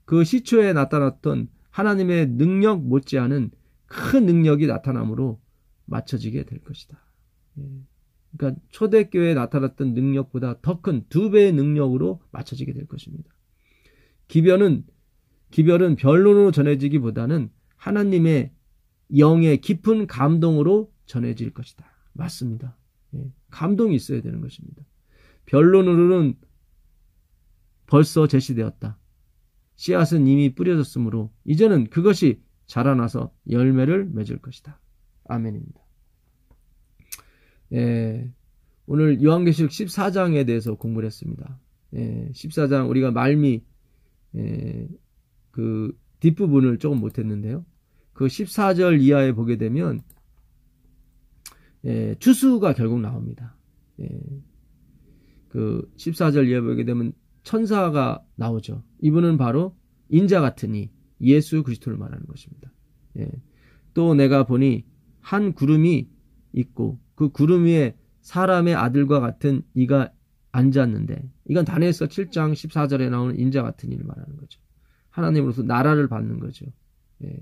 그 시초에 나타났던 하나님의 능력 못지않은 큰 능력이 나타남으로 맞춰지게 될 것이다. 그러니까 초대교회에 나타났던 능력보다 더 큰 2배의 능력으로 맞춰지게 될 것입니다. 기별은 변론으로 전해지기보다는 하나님의 영의 깊은 감동으로 전해질 것이다. 맞습니다. 감동이 있어야 되는 것입니다. 변론으로는 벌써 제시되었다. 씨앗은 이미 뿌려졌으므로 이제는 그것이 자라나서 열매를 맺을 것이다. 아멘입니다. 오늘 요한계시록 14장에 대해서 공부를 했습니다. 14장 우리가 말미 그 뒷부분을 조금 못했는데요. 그 14절 이하에 보게 되면 추수가 결국 나옵니다. 그 14절 이하에 보게 되면 천사가 나오죠. 이분은 바로 인자 같으니 예수 그리스도를 말하는 것입니다. 또 내가 보니 한 구름이 있고 그 구름 위에 사람의 아들과 같은 이가 앉았는데, 이건 다니엘서 7장 14절에 나오는 인자 같은 이를 말하는 거죠. 하나님으로서 나라를 받는 거죠.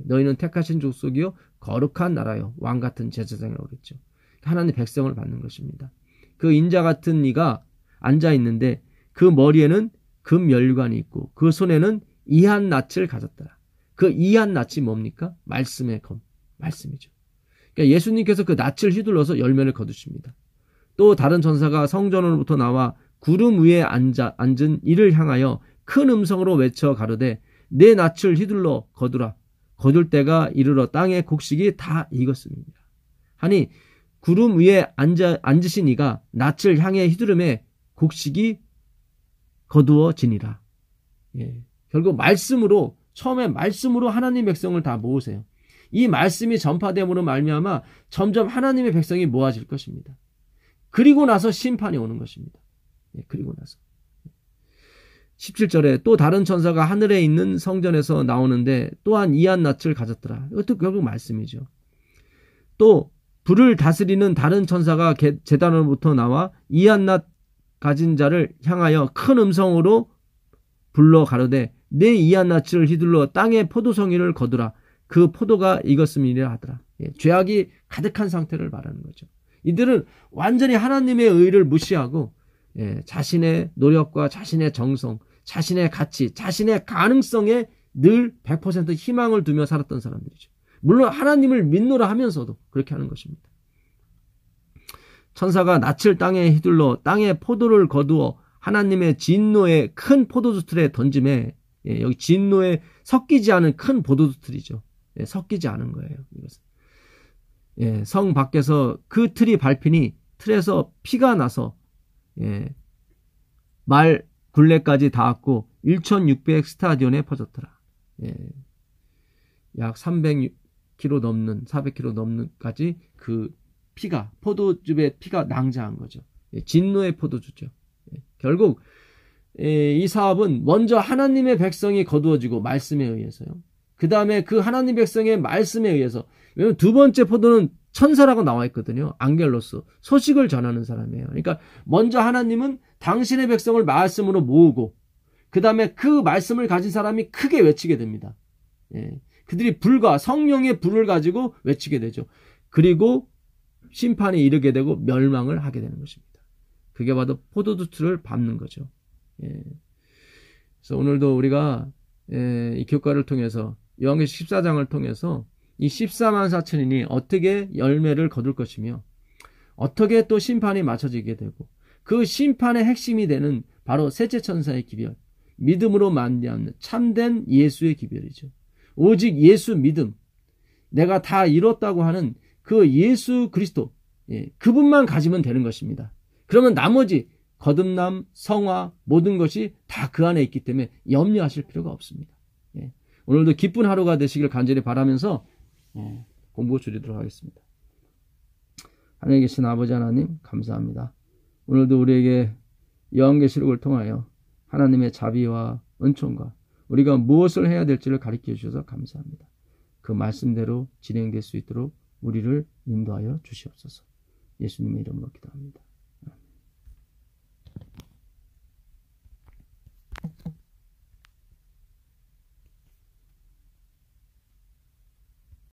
너희는 택하신 족속이요 거룩한 나라요 왕 같은 제사장이라고 그랬죠. 하나님 백성을 받는 것입니다. 그 인자 같은 이가 앉아 있는데 그 머리에는 금 열관이 있고 그 손에는 이한 낯을 가졌더라. 그 이한 낯이 뭡니까? 말씀의 검, 말씀이죠. 그러니까 예수님께서 그 낯을 휘둘러서 열매를 거두십니다. 또 다른 천사가 성전으로부터 나와 구름 위에 앉은 이를 향하여 큰 음성으로 외쳐 가로되 내 낯을 휘둘러 거두라. 거둘 때가 이르러 땅의 곡식이 다 익었습니다. 하니 구름 위에 앉으신 이가 낯을 향해 휘두름에 곡식이 거두어지니라. 결국 말씀으로, 처음에 말씀으로 하나님 백성을 다 모으세요. 이 말씀이 전파됨으로 말미암아 점점 하나님의 백성이 모아질 것입니다. 그리고 나서 심판이 오는 것입니다. 그리고 나서 17절에 또 다른 천사가 하늘에 있는 성전에서 나오는데 또한 이한 낯을 가졌더라. 이것도 결국 말씀이죠. 또 불을 다스리는 다른 천사가 제단으로부터 나와 이한 낯 가진 자를 향하여 큰 음성으로 불러 가로되 내 이한 낯을 휘둘러 땅의 포도송이를 거두라. 그 포도가 익었음이라 하더라. 죄악이 가득한 상태를 말하는 거죠. 이들은 완전히 하나님의 의를 무시하고 자신의 노력과 자신의 정성, 자신의 가치, 자신의 가능성에 늘 100% 희망을 두며 살았던 사람들이죠. 물론 하나님을 믿노라 하면서도 그렇게 하는 것입니다. 천사가 낯을 땅에 휘둘러 땅의 포도를 거두어 하나님의 진노의 큰 포도주 틀에 던짐에, 여기 진노에 섞이지 않은 큰 포도주 틀이죠. 섞이지 않은 거예요. 이것은. 성 밖에서 그 틀이 밟히니 틀에서 피가 나서 말 굴레까지 닿았고 1600 스타디온에 퍼졌더라. 약 300km 넘는 400km 넘는까지 그 피가, 포도즙의 피가 낭자한 거죠. 진노의 포도주죠. 결국 이 사업은 먼저 하나님의 백성이 거두어지고 말씀에 의해서요. 그 다음에 그 하나님 백성의 말씀에 의해서, 왜냐하면 두 번째 포도는 천사라고 나와 있거든요. 앙겔로스, 소식을 전하는 사람이에요. 그러니까 먼저 하나님은 당신의 백성을 말씀으로 모으고 그 다음에 그 말씀을 가진 사람이 크게 외치게 됩니다. 그들이 불과 성령의 불을 가지고 외치게 되죠. 그리고 심판이 이르게 되고 멸망을 하게 되는 것입니다. 그게 바로 포도주 틀을 밟는 거죠. 그래서 오늘도 우리가 이 교과를 통해서 요한계시록 14장을 통해서 이 14만 4천인이 어떻게 열매를 거둘 것이며 어떻게 또 심판이 맞춰지게 되고 그 심판의 핵심이 되는 바로 셋째 천사의 기별, 믿음으로 만드는 참된 예수의 기별이죠. 오직 예수 믿음, 내가 다 이뤘다고 하는 그 예수 그리스도, 그분만 가지면 되는 것입니다. 그러면 나머지 거듭남, 성화, 모든 것이 다 그 안에 있기 때문에 염려하실 필요가 없습니다. 오늘도 기쁜 하루가 되시길 간절히 바라면서 공부 줄이도록 하겠습니다. 하늘에 계신 아버지 하나님 감사합니다. 오늘도 우리에게 요한계시록을 통하여 하나님의 자비와 은총과 우리가 무엇을 해야 될지를 가르쳐 주셔서 감사합니다. 그 말씀대로 진행될 수 있도록 우리를 인도하여 주시옵소서. 예수님의 이름으로 기도합니다.